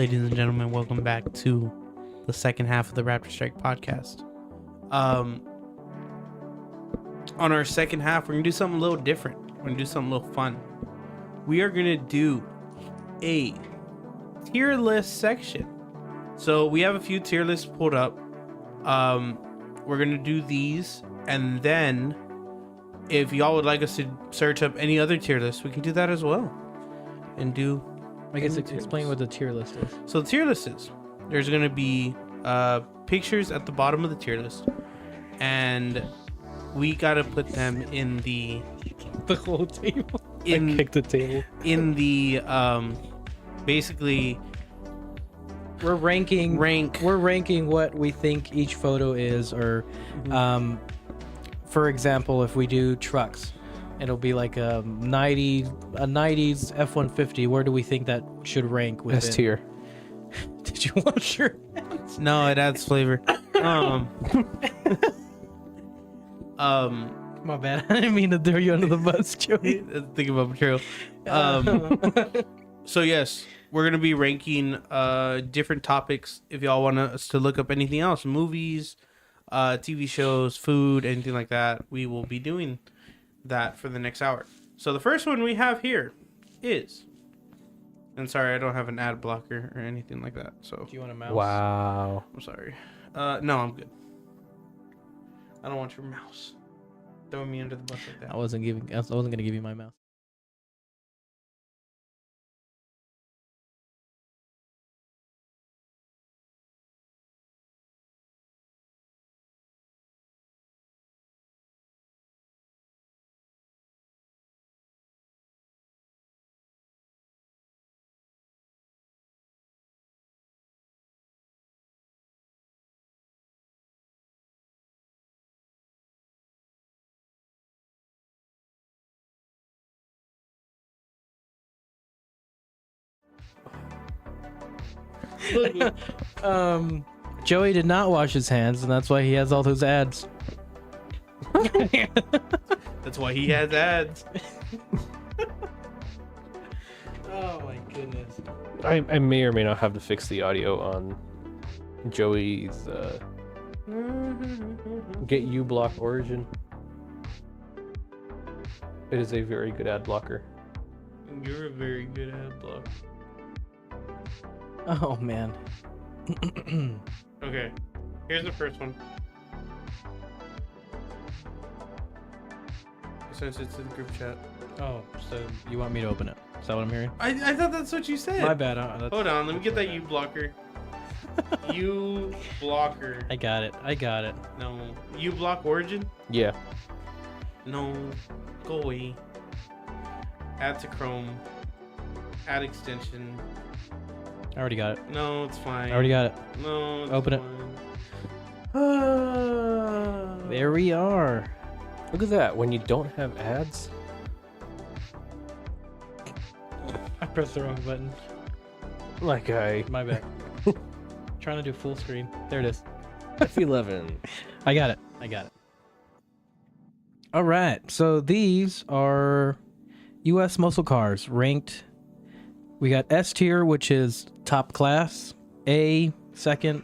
ladies and gentlemen, welcome back to the second half of the Raptorstrike Podcast. On our second half, we're gonna do something a little different. We're gonna do something a little fun. We are gonna do a tier list section. So we have a few tier lists pulled up. We're gonna do these, and then if y'all would like us to search up any other tier lists, we can do that as well. And do. I guess explain what the tier list is. So the tier list is, there's gonna be pictures at the bottom of the tier list, and we gotta put them in the whole table. I kicked the table. In the basically We're ranking what we think each photo is, or for example, if we do trucks, it'll be like a 90s F-150. Where do we think that should rank within? S tier. Did you wash your hands? No, it adds flavor. My bad. I didn't mean to throw you under the bus, Joey. Think about material. So yes, we're gonna be ranking different topics. If y'all want us to look up anything else, movies, TV shows, food, anything like that, we will be doing that for the next hour. So the first one we have here is, and sorry, I don't have an ad blocker or anything like that. So Do you want a mouse? Wow. I'm sorry. No, I'm good. I don't want your mouse throwing me under the bus like that. I wasn't gonna give you my mouse. Joey did not wash his hands, and that's why he has all those ads. That's why he has ads. Oh my goodness. I may or may not have to fix the audio on Joey's Get You Block Origin. It is a very good ad blocker. You're a very good ad block. Oh man. Okay, here's the first one. Since it's in the group chat. Oh, so you want me to open it? Is that what I'm hearing? I thought that's what you said. My bad. Hold on, let me get that U blocker. U blocker. I got it. No. U block origin? Yeah. No. Go away. Add to Chrome. Add extension. I already got it. No, it's fine. I already got it. No, it's Open it. fine. There we are. Look at that. When you don't have ads. I pressed the wrong button. Like My bad. Trying to do full screen. There it is. F11. I got it. All right. So these are U.S. muscle cars ranked. We got S tier, which is top class. A, second.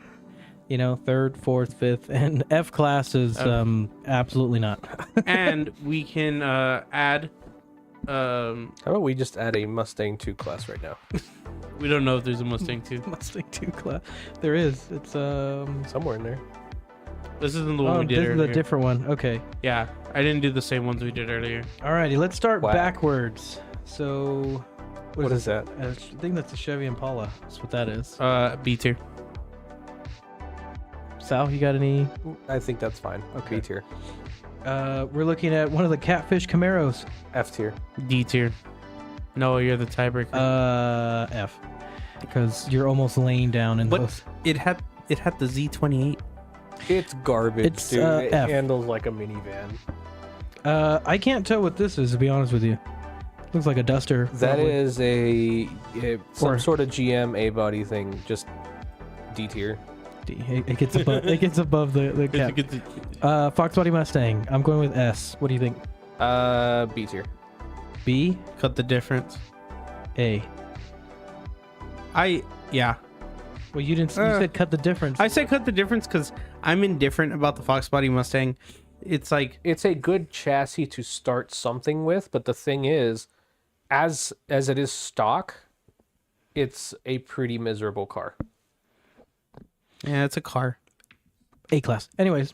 Third, fourth, fifth. And F class is absolutely not. And we can add. How about we just add a Mustang 2 class right now? We don't know if there's a Mustang 2. Mustang 2 class. There is. It's somewhere in there. This isn't the one we did this earlier. is a different one. Okay. Yeah, I didn't do the same ones we did earlier. Alrighty, let's start Whack. backwards. So, What is that? I think that's a Chevy Impala. That's what that is. B tier. Sal, you got any? I think that's fine. Okay. B tier. We're looking at one of the Catfish Camaros. F tier. D tier. No, you're the tiebreaker. F. Because you're almost laying down in But those. it had the Z28. It's garbage, It's, dude. It F. handles like a minivan. I can't tell what this is, to be honest with you. Looks like a Duster. That probably. is some Or- sort of GM A-body thing. Just D tier. D. It gets above. It gets above the cap. Fox Body Mustang. I'm going with S. What do you think? B tier. B. Cut the difference. A. Yeah. Well, you didn't. You said cut the difference. I said cut the difference because I'm indifferent about the Fox Body Mustang. It's like It's a good chassis to start something with, but the thing is, as it is stock, it's a pretty miserable car. yeah, it's a car. A-class. Anyways,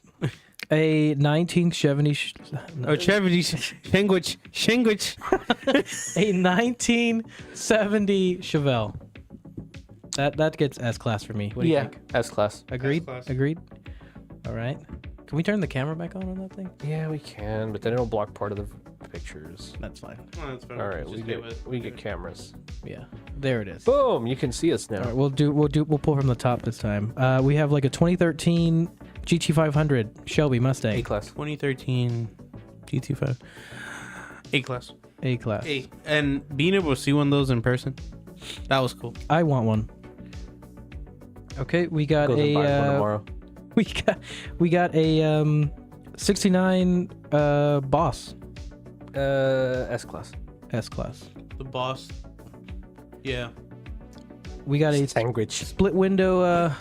a 1970. Oh, Chevy Shingwich. A 1970 Chevelle. That gets S-class for me. What do you think? S-Class. Agreed. S-class. Agreed. All right. Can we turn the camera back on that thing? Yeah, we can, but then it'll block part of the pictures. That's fine. Oh, that's fine. All right, Just we get cameras. Yeah. There it is. Boom! You can see us now. All right, we'll pull from the top this time. We have like a 2013 GT500 Shelby Mustang. A-Class. 2013 GT5 A-class. A-class. A. And being able to see one of those in person, that was cool. I want one. Okay, we got Goes and buys one tomorrow. we got a 69 Boss S-Class. S-class. The Boss. Yeah. We got a Sandwich. split window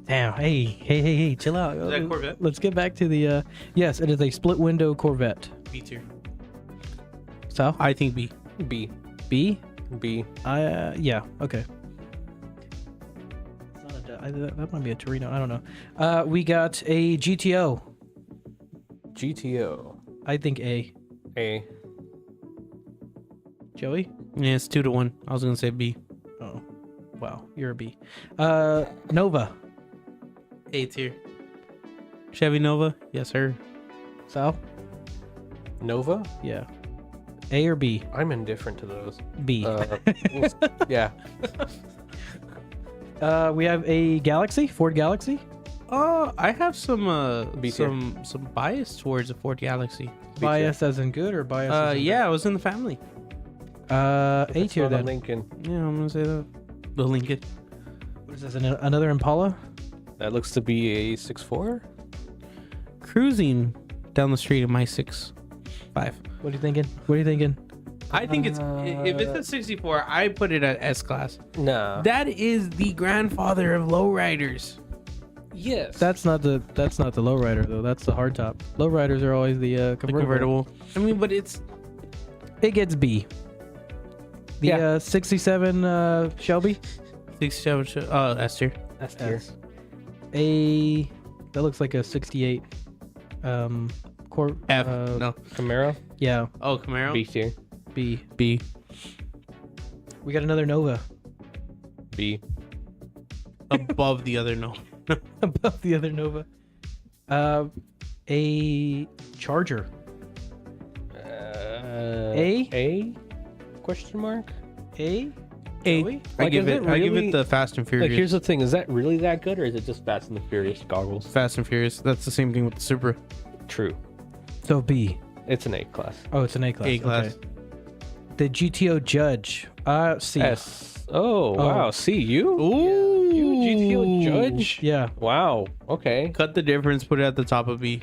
damn, hey, chill out. Is that Corvette? Let's get back to the yes, it is a split window Corvette. B tier. So I think B. B. B? B. Yeah, okay. It's not that might be a Torino, I don't know. We got a GTO. GTO. I think A. A. Joey? Yeah, it's 2-1. I was gonna say B. Oh. Wow, you're a B. Nova. A tier. Chevy Nova. Yes, sir. Sal? Nova? Yeah. A or B? I'm indifferent to those. B. Yeah. We have a Galaxy, Ford Galaxy. I have some B tier. some bias towards the Ford Galaxy. Bias as in good or bias as in Yeah, I was in the family. bad? A It's tier not a then. Lincoln. Yeah, I'm gonna say that. The Lincoln. What is this, another Impala? That looks to be a 6.4. Cruising down the street in my 6.5. What are you thinking? What are you thinking? I think it's if it's a 64, I put it at S class. Nah. That is the grandfather of lowriders. Yes. That's not the lowrider though. That's the hardtop. Lowriders are always the The convertible. convertible. I mean, but it's It gets B. The Yeah. 67 Shelby. 67. S tier. S tier. S. A. That looks like a 68. Cor. F. No. Camaro. Yeah. Oh, Camaro. B tier. B. B. We got another Nova. B. Above the other no. Above the other Nova. A Charger. A? A? Question mark? A. A. Joey? I Like, give is it. it I give really- it the Fast and Furious. Like, here's the thing: is that really that good, or is it just Fast and the Furious goggles? Fast and Furious. That's the same thing with the Supra. True. So B. It's an A class. Oh, it's an A class. A class. Okay. The GTO Judge. C. S. Oh, wow. See you? Ooh. You GTO judge? Yeah. Wow. Okay. Cut the difference. Put it at the top of B.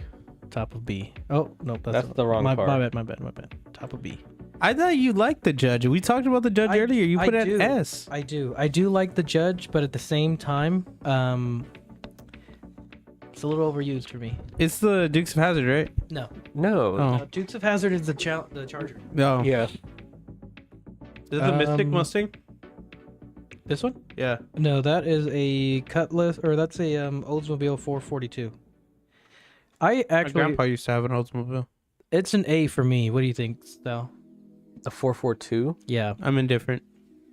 Top of B. Oh no, That's the wrong my, car. My bad. Top of B. I thought you liked the Judge. We talked about the Judge earlier. You put it do. at S. I do like the Judge, but at the same time, it's a little overused for me. It's the Dukes of Hazzard, right? No. No. Oh. Dukes of Hazzard is the Charger. No. Yeah. Is it the Mystic Mustang? This one? Yeah. No, that is a Cutlass, or that's a Oldsmobile 442. My My grandpa used to have an Oldsmobile. it's an A for me. What do you think, Sal? A 442? Yeah. I'm indifferent.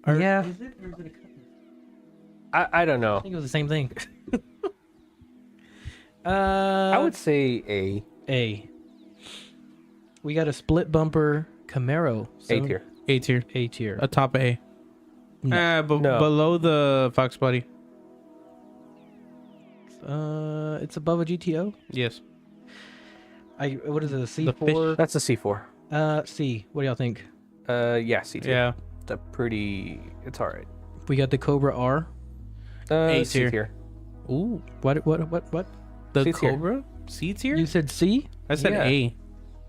Yeah. Is it or is it a Cutlass? I don't know. I think it was the same thing. I would say A. A. We got a split bumper Camaro. A tier. A tier. A tier. A top A. No. No. Below the Fox Body. It's above a GTO. Yes. What is it? A The C4? That's a C4. C. What do y'all think? Yeah, C tier. Yeah. It's a pretty. It's all right. We got the Cobra R. A C tier. tier. Ooh. What? The C tier. Cobra? C tier? You said C. I said Yeah. A.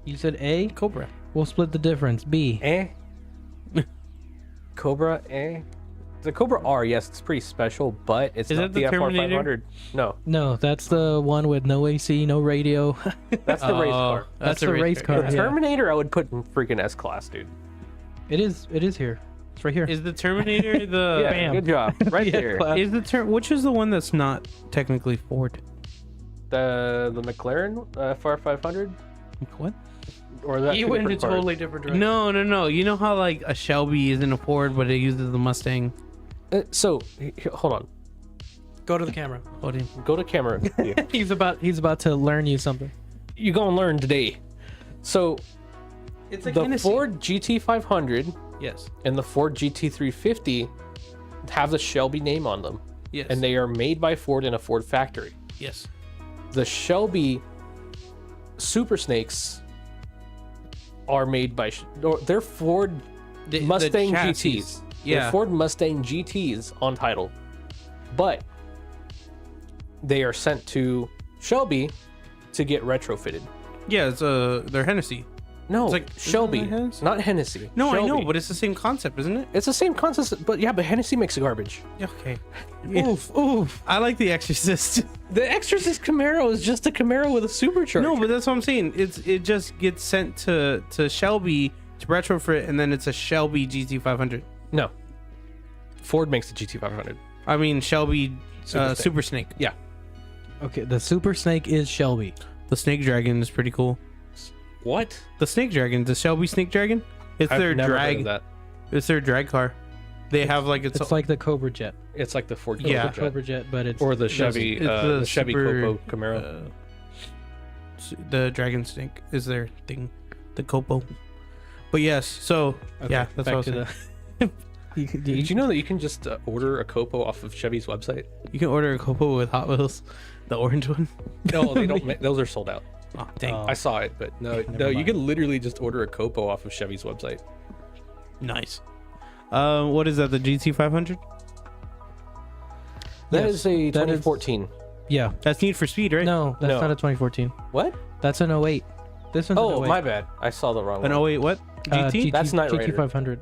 You said A. Cobra. We'll split the difference. B. Eh. Cobra. Eh. The Cobra R, yes, it's pretty special, but it's Is not it the the FR Terminator? 500. No, No, that's the one with no AC, no radio. that's the race car. That's the race car. The yeah. Terminator, I would put in freaking S class, dude. It is here. It's right here. Is the Terminator the? Yeah, Bam. good job, right Yeah, there. class. Is the which is the one that's not technically Ford? The McLaren FR 500, What? or that He two went in a different cars? totally different direction. No. You know how like a Shelby isn't a Ford, but it uses the Mustang. So, hold on. Go to the camera. Hold on. Go to camera. Yeah. He's about to learn you something. You gonna learn today. So, It's like the Hennessy. Ford GT500 Yes. and the Ford GT350 have the Shelby name on them, Yes. and they are made by Ford in a Ford factory. Yes. The Shelby Super Snakes are made by they're Ford The Mustang chassis. GTs. Yeah. They're Ford Mustang GTs on title, but they are sent to Shelby to get retrofitted. Yeah, it's they're Hennessy. No, It's like- Shelby, isn't it Hennessy? not Hennessy. No, I know, Shelby. but it's the same concept, isn't it? It's the same concept, but yeah, but Hennessy makes garbage. Okay. Oof. I like the Exorcist. The Exorcist Camaro is just a Camaro with a supercharger. No, but that's what I'm saying. It just gets sent to Shelby to retrofit, and then it's a Shelby GT500. No. Ford makes the GT500. I mean Shelby Super Snake. Super Snake. Yeah. Okay, the Super Snake is Shelby. The Snake Dragon is pretty cool. What? The Snake Dragon, the Shelby Snake Dragon. It's I've their never heard drag. of that. It's their drag car. They have like It's like the Cobra Jet. It's like the Ford Yeah. Cobra Jet. Cobra Jet, but it's Or the Chevy, it's the Chevy super, Copo Camaro. The Dragon Snake is their thing, the Copo. But yes, so Okay, yeah, that's what I was back saying. to the. Did you know that you can just order a Copo off of Chevy's website? You can order a Copo with Hot Wheels, the orange one. No, they don't. Those are sold out. Oh dang, Oh. I saw it, but no, Never you mind. can literally just order a Copo off of Chevy's website. nice. What is that? The GT500? That Yes, is a that is- 2014. Yeah. That's Need for Speed, right? No, that's No. not a 2014. What? That's an 08. This one's Oh, an 08. my bad. I saw the wrong An one. 08 what? GT? That's Knight Rider. GT500.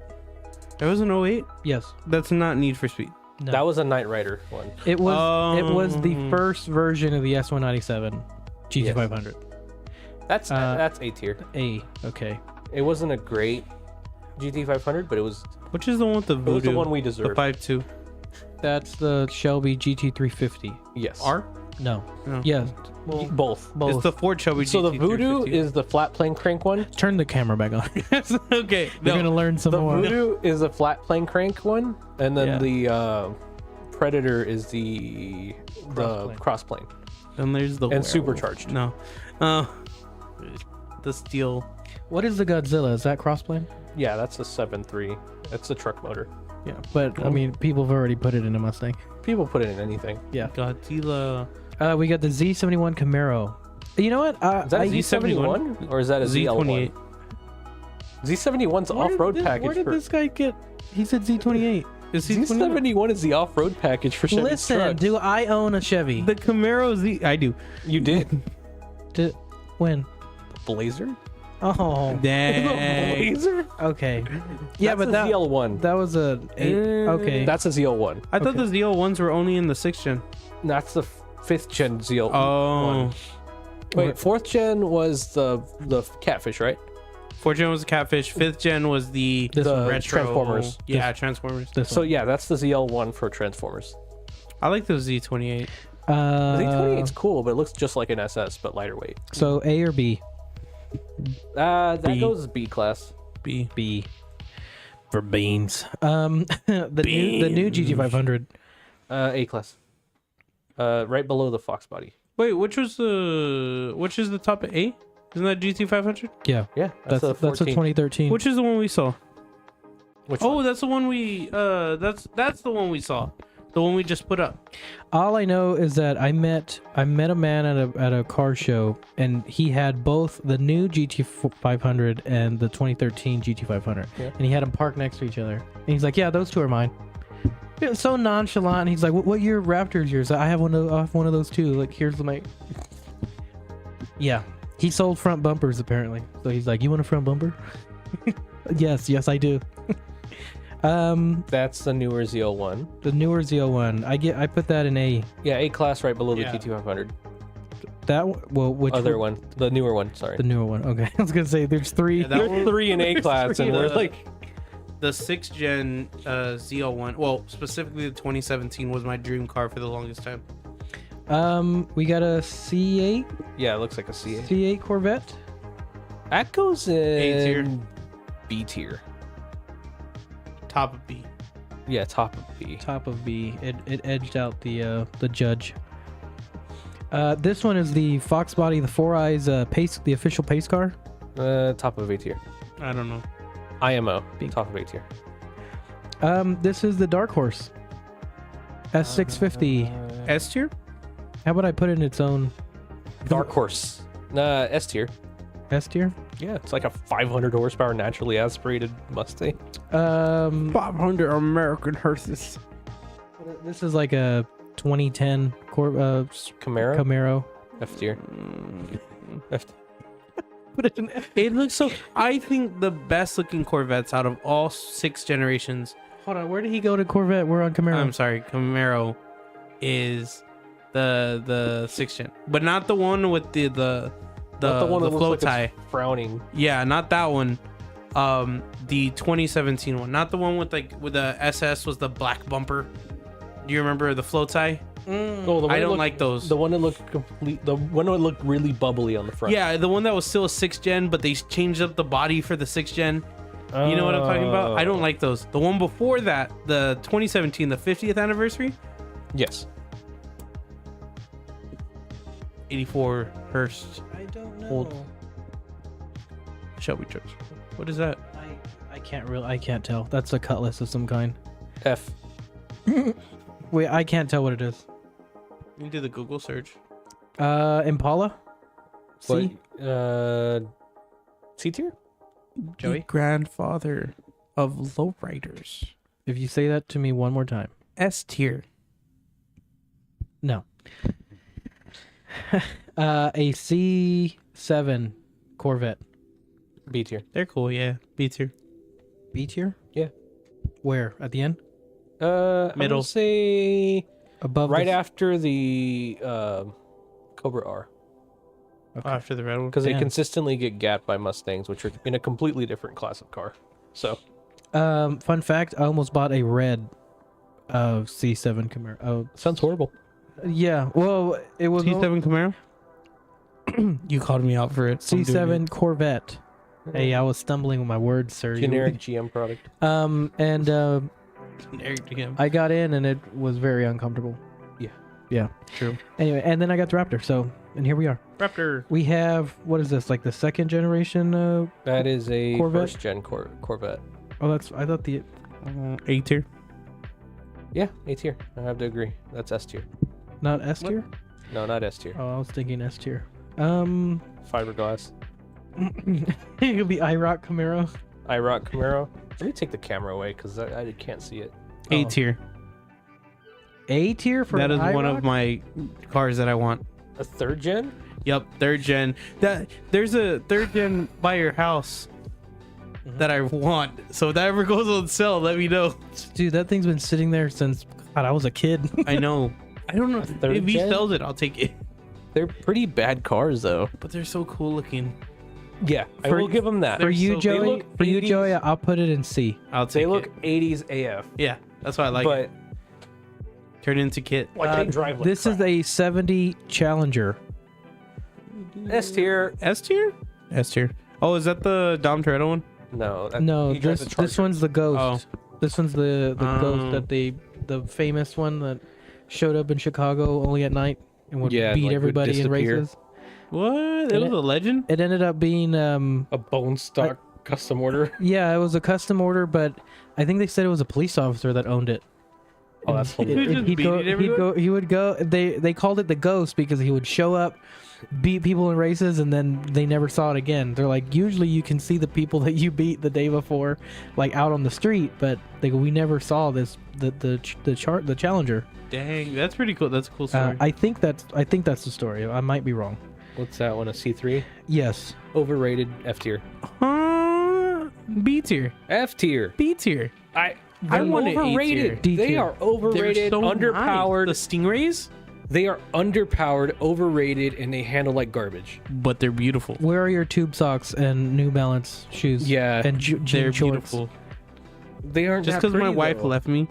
That was an 08? Yes. That's not Need for Speed. No. That was a Knight Rider one. It was. It was the Um, first version of the S197 GT500. That's A tier. A. Okay. It wasn't a great GT500, but it was Which is the one with the it was Voodoo? the one we The deserved. 5.2. That's the Shelby GT350. Yes. R? No. No. Yeah. Both. Both. It's the Ford Shelby So the GT350. Voodoo is the flat plane crank one. Turn the camera back on. okay. You're No. gonna learn some The more. Voodoo is a flat plane crank one, and then Yeah. the Predator is the Crossplane. cross plane. And there's the And werewolf. supercharged. No. The steel. What is the Godzilla? Is that crossplane? Yeah, that's a 7.3. That's the truck motor. Yeah, but I mean, people have already put it in a Mustang. People put it in anything. Yeah. Godzilla. We got the Z71 Camaro. You know what? Is that a Z71 or is that a Z28. ZL1? Z71's off-road package. Where did for this guy get? He said Z28. Is he Z71 is the off-road package for Chevy Listen, trucks. do I own a Chevy? The Camaro Z? I do. You did. When? Blazer? Oh, Dang. Blazer? okay. Yeah, That's but a that ZL1. that was a okay. That's a ZL1. I thought Okay. the ZL1s were only in the 6th gen. That's the 5th gen ZL1. Oh. Wait, 4th gen was the Catfish, right? 4th gen was the Catfish. 5th gen was the This one. retro. Transformers. Yeah, Transformers. This So one. yeah, that's the ZL1 for Transformers. I like the Z28. The Z28's cool, but it looks just like an SS, but lighter weight. So A or B? That B. goes B class. B. B. For beans. The new GT500. A class. Right below the Fox body. Wait, which is the top of A? Isn't that GT500? Yeah, Yeah, that's a 2013. Which is the one we saw? Which Oh, one? that's the one we that's the one we saw. The one we just put up. All I know is that I met a man at a car show, and he had both the new GT500 and the 2013 GT500, Yeah. and he had them parked next to each other. And he's like, "Yeah, those two are mine." It was so nonchalant. And he's like, "What year Raptor is yours?" I have one of those too. Like, here's my. Yeah, he sold front bumpers apparently. So he's like, "You want a front bumper?" Yes, I do. That's the newer ZL1. The newer ZL1. I put that in A. Yeah, A class right below the Yeah. T2500. That well, which Other one, the newer one. Sorry. The newer one. Okay, I was gonna say there's three. Yeah, that There's one- 3 in A class, and they're like, The 6th gen ZL1, well, specifically the 2017 was my dream car for the longest time. We got a C8 yeah, it looks like a C8. C8 Corvette. That goes A tier. in B tier. Top of B. Yeah, top of B. Top of B. It edged out the Judge. This one is the Fox Body, the Four Eyes pace, the official pace car. Top of A tier. I don't know. IMO. Big. Top of A tier. This is the Dark Horse S650. S tier? How about I put it in its own Dark Horse. S tier. S tier? Yeah, it's like a 500 horsepower naturally aspirated Mustang. 500 American horses. This is like a 2010 Camaro. Camaro. F tier. F Put it in F. It looks so. I think the best looking Corvettes out of all 6 generations. Hold on, where did he go to Corvette? We're on Camaro. I'm sorry, Camaro is the 6th gen, but not the one with the Not one that flow looks like tie. it's frowning. Yeah, not that one. The 2017 one, not the one with the SS was the black bumper. Do you remember the flow tie? Oh, the one I that don't looked- like those. The one that looked complete. The one that looked really bubbly on the front. Yeah, the one that was still a 6th gen, but they changed up the body for the 6th gen. You know what I'm talking about? I don't like those. The one before that, the 2017, the 50th anniversary, Yes. 84 Hearst I don't know. Old. Shelby trucks. What is that? I can't tell. That's a Cutlass of some kind. F. Wait, I can't tell what it is. You do the Google search. Impala? C? C tier. Joey? The grandfather of lowriders. If you say that to me one more time. S tier. No. A C7 Corvette. B tier. They're cool, yeah. B tier. B tier? Yeah. Where? At the end? I'm Middle. gonna say Above right the... after the Cobra R, Okay. After the red one. because they Damn. consistently get gapped by Mustangs, which are in a completely different class of car. So Fun fact, I almost bought a red C7 Camaro. Oh, sounds horrible. yeah. Well, it was C7 Camaro? You called me out for it. I'm doing C7 Corvette. Hey, I was stumbling with my words, sir. You- Generic GM product. and it. Generic to him. I got in and it was very uncomfortable. Yeah. Yeah. True. Anyway, and then I got the Raptor. So, and here we are. Raptor. We have, what is this, like the 2nd generation? That is a Corvette? first gen Corvette. Oh, that's, I thought the, A tier. Yeah, A tier. I have to agree. That's S tier. not S tier? No, not S tier. Oh, I was thinking S tier. Fiberglass. It could be IROC Camaro. IROC Camaro. Let me take the camera away because I can't see it. A Oh. tier. A tier for That is an one IROC? of my cars that I want. A 3rd gen? Yep, 3rd gen. There's a 3rd gen by your house that I want. So if that ever goes on sale, let me know. Dude, that thing's been sitting there since, God, I was a kid. I know. I don't know. third If he gen? sells it, I'll take it. They're pretty bad cars though. But they're so cool looking. Yeah, I For- will give them that. For you, so- Joey, look for you, 80s. Joey, I'll put it in C. I'll take They look it. 80s AF. Yeah, that's why I like it. But Turn it into Kit. like they drive like This is a 70 Challenger. S tier. S tier? S tier. Oh, is that the Dom Toretto one? No, No, he drives this a this Charger. one's the Ghost. This one's the Ghost Oh. that the famous one that showed up in Chicago only at night and would Yeah, beat like, would everybody in disappear. races. What? It And was a legend? It ended up being a bone stock custom order. yeah, it was a custom order, but I think they said it was a police officer that owned it. Oh, that's And hilarious. He just he'd go, beating everyone? he would go. They called it the Ghost because he would show up, beat people in races, and then they never saw it again. They're like, usually you can see the people that you beat the day before, like out on the street, but they go, we never saw this the Challenger. Dang, that's pretty cool. That's a cool story. I think that's the story. I might be wrong. What's that one? A C3? Yes. Overrated. F tier. B tier. F tier. B tier. I want an A tier. overrated. D They tier. are overrated, They're so underpowered. nice. The Stingrays, They are underpowered, overrated, and they handle like garbage. but they're beautiful. Where are your tube socks and New Balance shoes? Yeah, and jean They're shorts. beautiful. They aren't Just that because my pretty, wife though. left me.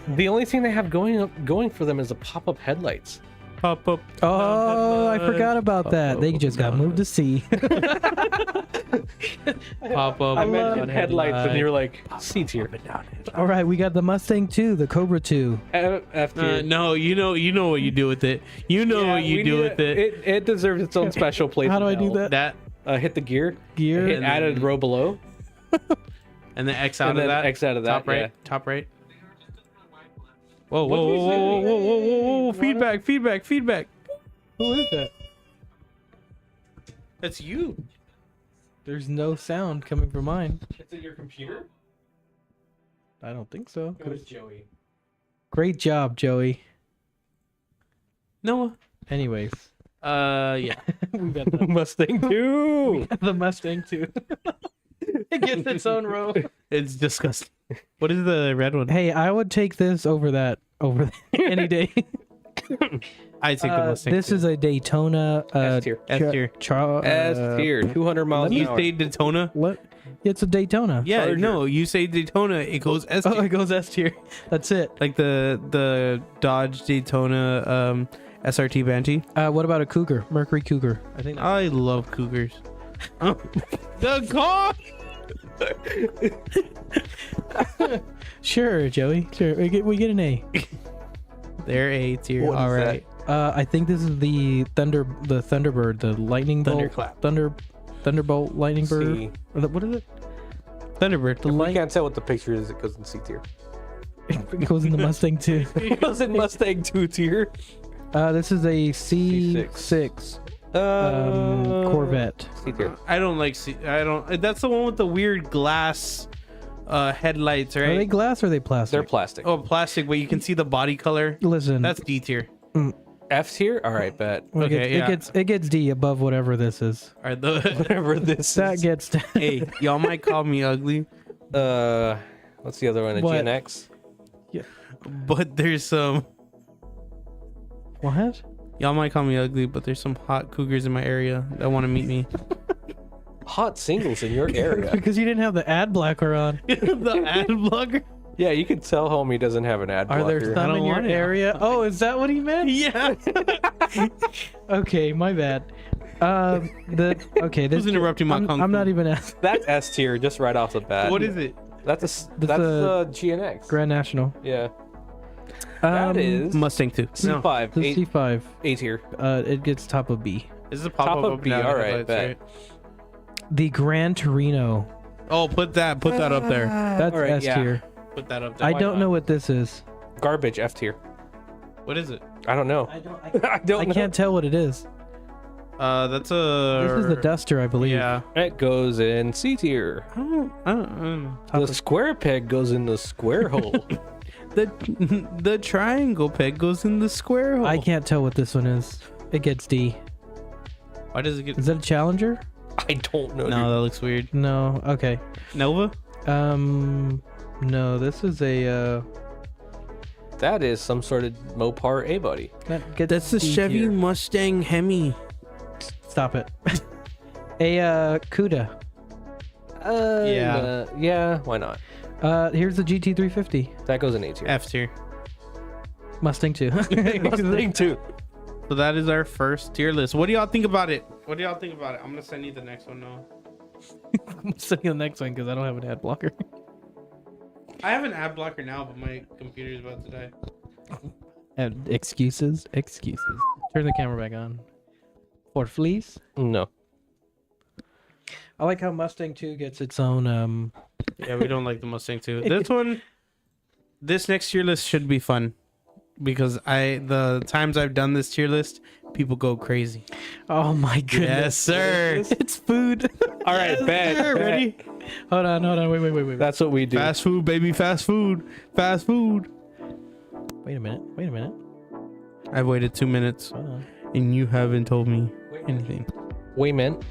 The only thing they have going for them is the pop-up headlights. Pop up. Oh, I forgot about that. They just got moved to C. Pop up. I mentioned headlights, and you're like, C tier. All right, we got the Mustang 2, the Cobra 2. F tier. No, you know what you do with it. You know what you do with it. It deserves its own special place. How do in I do hell. that? That Hit the gear. Gear. Hit And added then- row below. and then X out And of then that. X out of that, Top right. yeah. Top right. Whoa, What whoa, did you whoa, say? whoa, whoa, whoa, whoa, whoa! What? Feedback. Who is that? That's you. There's no sound coming from mine. Is it your computer? I don't think so. It was Joey. Great job, Joey. Noah. Anyways, Yeah. we got the, Mustang 2. the Mustang 2. It gets its own row. It's disgusting. What is the red one? Hey, I would take this over that any day. I take the Mustang. This is a Daytona S tier. S tier. S tier. 200 miles an You hour. say Daytona? What? It's a Daytona. Yeah, Charger. no. You say Daytona, it goes S tier. Oh, it goes S tier. That's it. Like the Dodge Daytona SRT Banshee. What about a Cougar? Mercury Cougar. I think. I love Cougars. The car. Sure, Joey. Sure, we get an A. They're A tier. What is All that? right. I think this is the Thunderbird, the lightning bolt. Thunderclap. Thunderbolt lightning bird. C. What is it? Thunderbird. The You light can't tell what the picture is. It goes in C tier. it goes in the Mustang too. It goes in Mustang 2 tier. This is a C6 Corvette. C tier. I don't like. I don't. That's the one with the weird glass headlights, right? Are they glass or are they plastic? They're plastic. Oh, plastic, but you can see the body color. Listen, That's D tier. F tier. All right, bet. Okay, yeah. it gets D above whatever this is. All right, the Whatever this That is. gets hey, y'all might call me ugly, What's the other one? A What? GNX. but there's some. what? Y'all might call me ugly, but there's some hot cougars in my area that want to meet me. Hot singles in your area. Because you didn't have the ad blocker on. The ad blocker. Yeah, you can tell homie doesn't have an ad Are blocker. there some don't in your want it. area? Oh, is that what he meant? Yeah. Okay, my bad. This Who's interrupting my kung I'm fu? not even asking. That's S tier just right off the bat. What is it? That's the GNX. Grand National. Yeah. That is Mustang 2. No. C5. The A, C5. A tier. It gets top of B. This is a Top pop-up of B, down all right, headlights, bet. The Gran Torino. Oh, put that up there. That's All right, S yeah. tier. Put that up there. I why don't not? know what this is. Garbage F tier. What is it? I don't know. I don't. I don't I know. can't tell what it is. That's a. This is the Duster, I believe. Yeah. It goes in C tier. I don't know. Top The of- square peg goes in the square hole. The triangle peg goes in the square hole. I can't tell what this one is. It gets D. Why does it get? Is that a Challenger? I don't know. No, that looks weird. No. Okay. Nova. No. This is a. That is some sort of Mopar A buddy. That gets That's the D Chevy tier. Mustang Hemi. Stop it. A Cuda. Yeah, why not? Here's the GT350 That goes in A tier. F tier. Mustang 2. Mustang 2. So that is our first tier list. What do y'all think about it? I'm gonna send you the next one now. I'm sending the next one because I don't have an ad blocker. I have an ad blocker now, but my computer is about to die. And excuses. Turn the camera back on. For fleas. No. I like how Mustang 2 gets its own. Yeah, we don't like the Mustang too. This next tier list should be fun because the times I've done this tier list, people go crazy. Oh my goodness. Yes, sir. It's food. All right, bet. Ready? Hold on. Wait. That's what we do. Fast food, baby. Fast food. Wait a minute. I've waited 2 minutes Hold on. and you haven't told me anything. Way mint.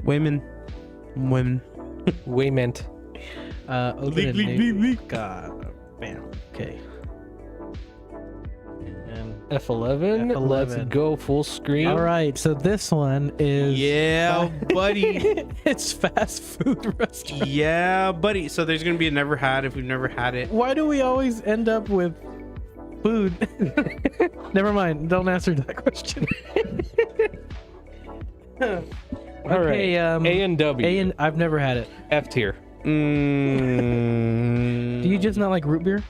Women. Way mint. Open and new. God, bam. Okay. And F11. F11. Let's go full screen. all right, so this one is Yeah, buddy. it's fast food restaurant. Yeah, buddy. So there's gonna be a never had if we've never had it. Why do we always end up with food? Never mind. Don't answer that question. All Okay, right. A and W. A and I've never had it. F tier. Do you just not like root beer?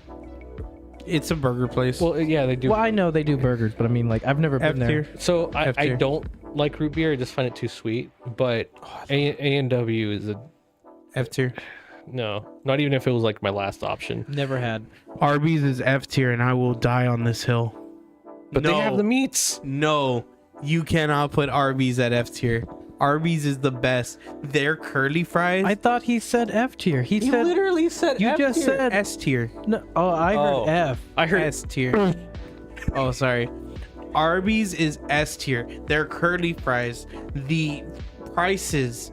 It's a burger place. Well, yeah, they do. Well, I know they do burgers, but I mean, like, I've never F been there. tier. So I F tier. don't like root beer. I just find it too sweet. But A and W is a F tier. no. Not even if it was like my last option. Never had. Arby's is F tier, and I will die on this hill. But no, they have the meats. no, you cannot put Arby's at F tier. Arby's is the best. Their curly fries. I thought he said F tier. He You said literally said you F just tier. said S tier. no. Oh, I heard Oh. F. I heard S tier. Oh, sorry. Arby's is S tier. Their curly fries, the prices,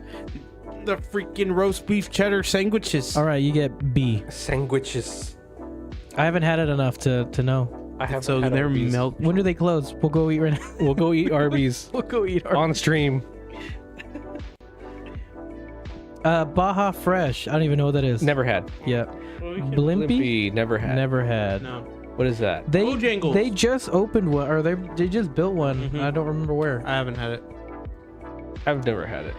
the freaking roast beef cheddar sandwiches. All right, you get B. sandwiches. I haven't had it enough to know. I have So they're milk. melt. When do they close? We'll go eat right now. We'll go eat Arby's We'll go eat our on stream. Baja Fresh. I don't even know what that is. Never had. Yeah. Blimpie? Blimpie, never had. Never had. No. What is that? They Bojangles. they just opened one, or they just built one. Mhm. I don't remember where. I haven't had it. I've never had it.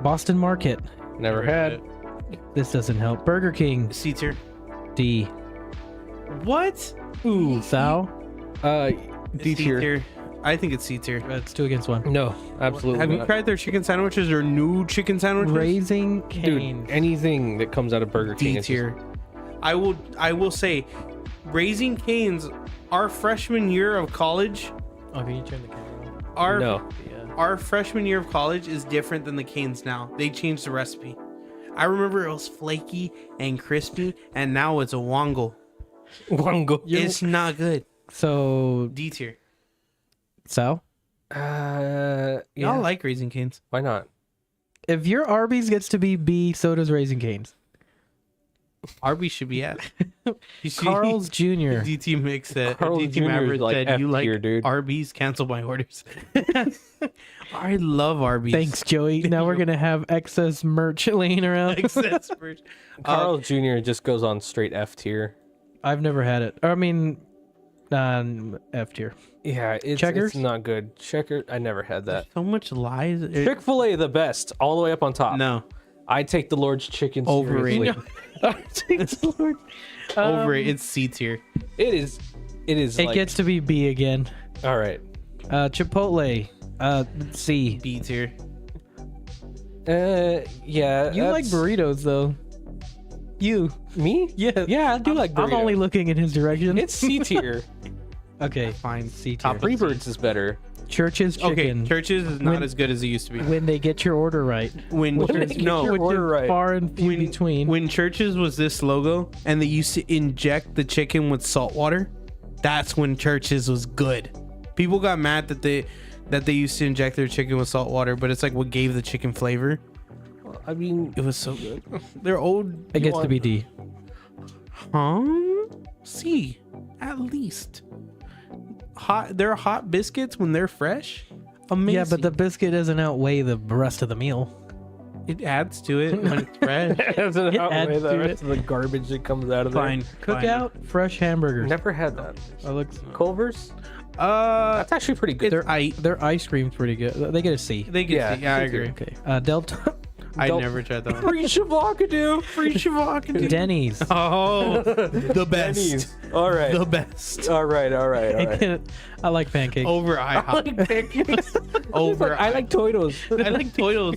Boston Market. Never had. This doesn't help. Burger King. C tier. D. What? Ooh. Sal. D C tier. I think it's C tier. It's 2 against 1. No, absolutely. Have you not. tried their chicken sandwiches or new chicken sandwiches? Raising Dude, Cane's. anything that comes out of Burger King D is just- tier. I will say, Raising Cane's, our freshman year of college, Oh, can you turn the camera on? our No. Yeah. our freshman year of college is different than the Cane's now. They changed the recipe. I remember it was flaky and crispy, and now it's a wongo. Wango. It's not good. So, D tier. Sal, Yeah. Y'all like Raising Cane's? Why not? if your Arby's gets to be B, so does Raising Cane's. Arby's should be at. You see, Carl's Jr. DT Mix said. Carl's DT Jr. is Maverick like said F you like tier, dude. Arby's. Cancel my orders. I love Arby's. Thanks, Joey. Now we're gonna have excess merch laying around. Excess merch. Carl Jr. just goes on straight F tier. I've never had it. I mean, F tier. Yeah, it's Checkers? not good. Checker, I never had that. So much lies. Chick-fil-A the best, all the way up on top. No, I take the Lord's chicken Overrated. seriously. overrated. It's C tier. It is. It like, gets to be B again. all right. Chipotle. C. B tier. Yeah. You like burritos though. You. me? Yeah. Yeah, I do like burritos. I'm only looking in his direction. It's C tier. okay. Fine. C tier. Freebirds is better. Church's Okay, chicken. Churches is not When- as good as it used to be. When they get your order right. When When they Church- get no, your Which order is right. far and few between. when Churches was this logo and they used to inject the chicken with salt water, that's when Churches was good. People got mad that they used to inject their chicken with salt water, but it's like what gave the chicken flavor. I mean, It was so good. They're old. it gets to be D. Huh? C, at least. They're hot biscuits when they're fresh. Amazing. Yeah, but the biscuit doesn't outweigh the rest of the meal. it adds to it when it's fresh. doesn't adds outweigh the to rest of the garbage that comes out of Fine. there. Cookout fresh hamburgers. Never had that. Oh, looks. Culver's? Fine. That's actually pretty good. Their ice cream's pretty good. They get a C. They get Yeah, yeah, I C tier. agree. Okay. Delta. I Don't- never tried that one. Free Shavakadu. Free Shavakadu. Denny's. Oh, the best. Denny's. All right. The best. All right. I like pancakes. Over IHOP. Over I like Toitos. I like Toitos.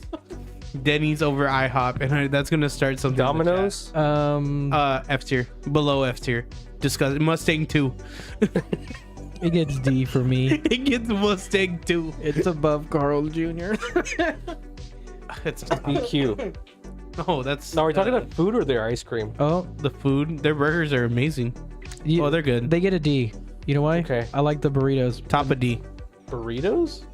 Denny's over IHOP, and that's gonna start something. in the chat. Domino's. F tier, below F tier. Disgusting. Mustang 2. It gets D for me. It gets Mustang 2. It's above Carl Jr. It's BQ. oh, that's Now, are we talking about food or their ice cream? Oh, the food. Their burgers are amazing. Oh, they're good. They get a D. You know why? Okay. I like the burritos. Top of D. Burritos?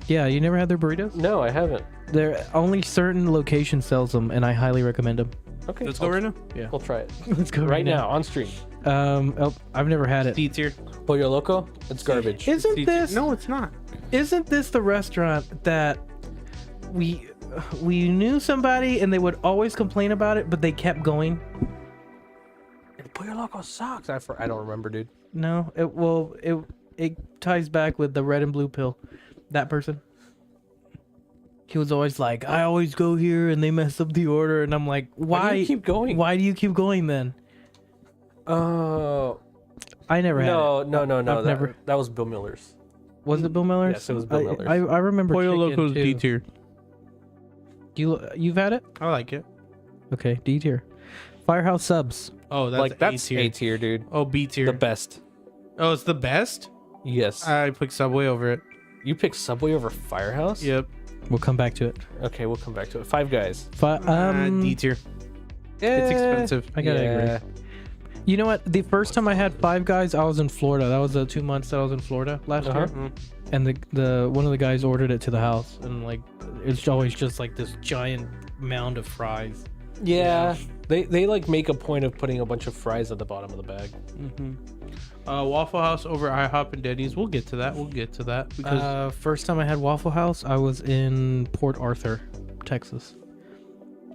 Yeah, you never had their burritos? No, I haven't. There only certain location sells them, and I highly recommend them. Okay, Let's go right now. Yeah. We'll try it Let's go right now on stream. I've never had it. D tier. Pollo Loco? It's garbage. Isn't D tier. this No, it's not. Isn't this the restaurant that we knew somebody and they would always complain about it, but they kept going? Pollo Loco sucks. I don't remember, dude. No, it ties back with the red and blue pill. That person. He was always like, I always go here and they mess up the order, and I'm like, why do you keep going? Why do you keep going then? Oh, I never had it. No. I've never. That was Bill Miller's. Was it Bill Miller's? Yes, it was Bill Miller's. I remember Pollo chicken Loco's too. D tier. You've had it? I like it. Okay, D tier. Firehouse Subs. Oh, that's A tier, dude. Oh, B tier. The best. Oh, it's the best. Yes. I picked Subway over it. You picked Subway over Firehouse? Yep. We'll come back to it. Okay, we'll come back to it. Five Guys. D tier. It's expensive. I gotta agree. You know what? The first time I had Five Guys, I was in Florida. That was the 2 months that I was in Florida last year. And the one of the guys ordered it to the house, and like it's always just like this giant mound of fries. Yeah. They like make a point of putting a bunch of fries at the bottom of the bag. Waffle House over IHOP and Denny's. We'll get to that. Because First time I had Waffle House, I was in Port Arthur, Texas.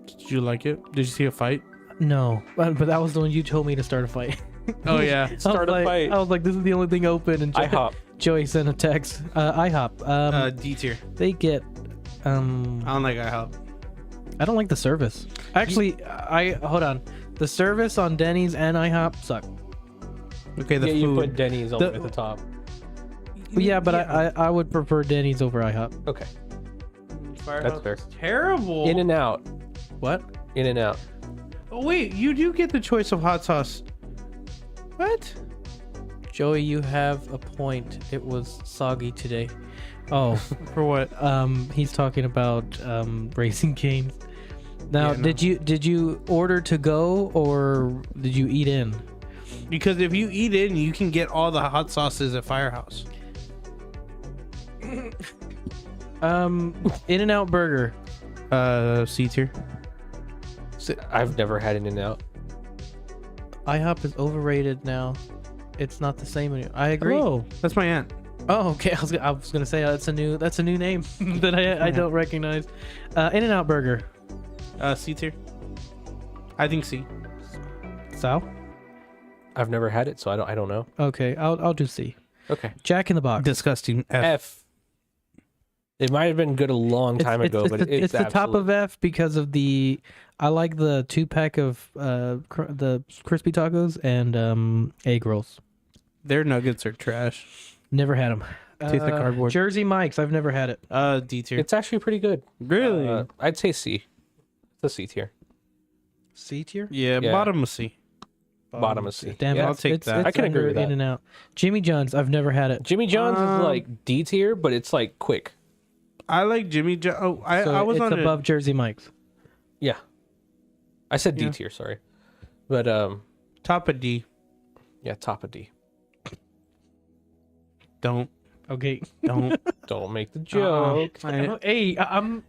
did you like it? Did you see a fight? No, but that was the one you told me to start a fight. Oh yeah. Start a fight. I was like, this is the only thing open. And IHOP. Joey sent a text. IHOP. D tier. They get. I don't like IHOP. I don't like the service. Actually, hold on. The service on Denny's and IHOP suck. Okay, the Yeah, food. you put Denny's all the way at the top. Yeah, but I would prefer Denny's over IHOP. Okay. Firehouse fair. is terrible. In and out. What? In and out. Oh wait, you do get the choice of hot sauce. What? Joey, you have a point. It was soggy today. Oh, For what? he's talking about Raising Cane's. Now, Yeah, no. did you order to go or did you eat in? Because if you eat in, you can get all the hot sauces at Firehouse. In-N-Out Burger. C tier. I've never had In and Out. IHOP is overrated now. It's not the same anymore. I agree. Oh, that's my aunt. Oh, okay. I was gonna say that's a new name that I don't recognize. In-N-Out Burger. C tier. I think C. Sal. I've never had it, so I don't know. Okay, I'll do C. Okay. Jack in the Box. Disgusting. F. F. It might have been good a long time ago, but it's the top of F because of the. I like the 2-pack of the crispy tacos and egg rolls. Their nuggets are trash. Never had them. Taste the cardboard. Jersey Mike's. I've never had it. D tier. It's actually pretty good. Really? I'd say C. It's a C tier. C tier. Yeah, Yeah. bottom of C. Bottom of C. Damn Yeah, it! I'll take that. I can agree with that. In and Out. Jimmy John's. I've never had it. Jimmy John's is like D tier, but it's like quick. I like Jimmy John. Oh, I was it's on above Jersey Mike's. Yeah. I said Yeah. D tier, sorry. But top of D. yeah, top of D. Don't Okay. Don't make the joke. Hey, I'm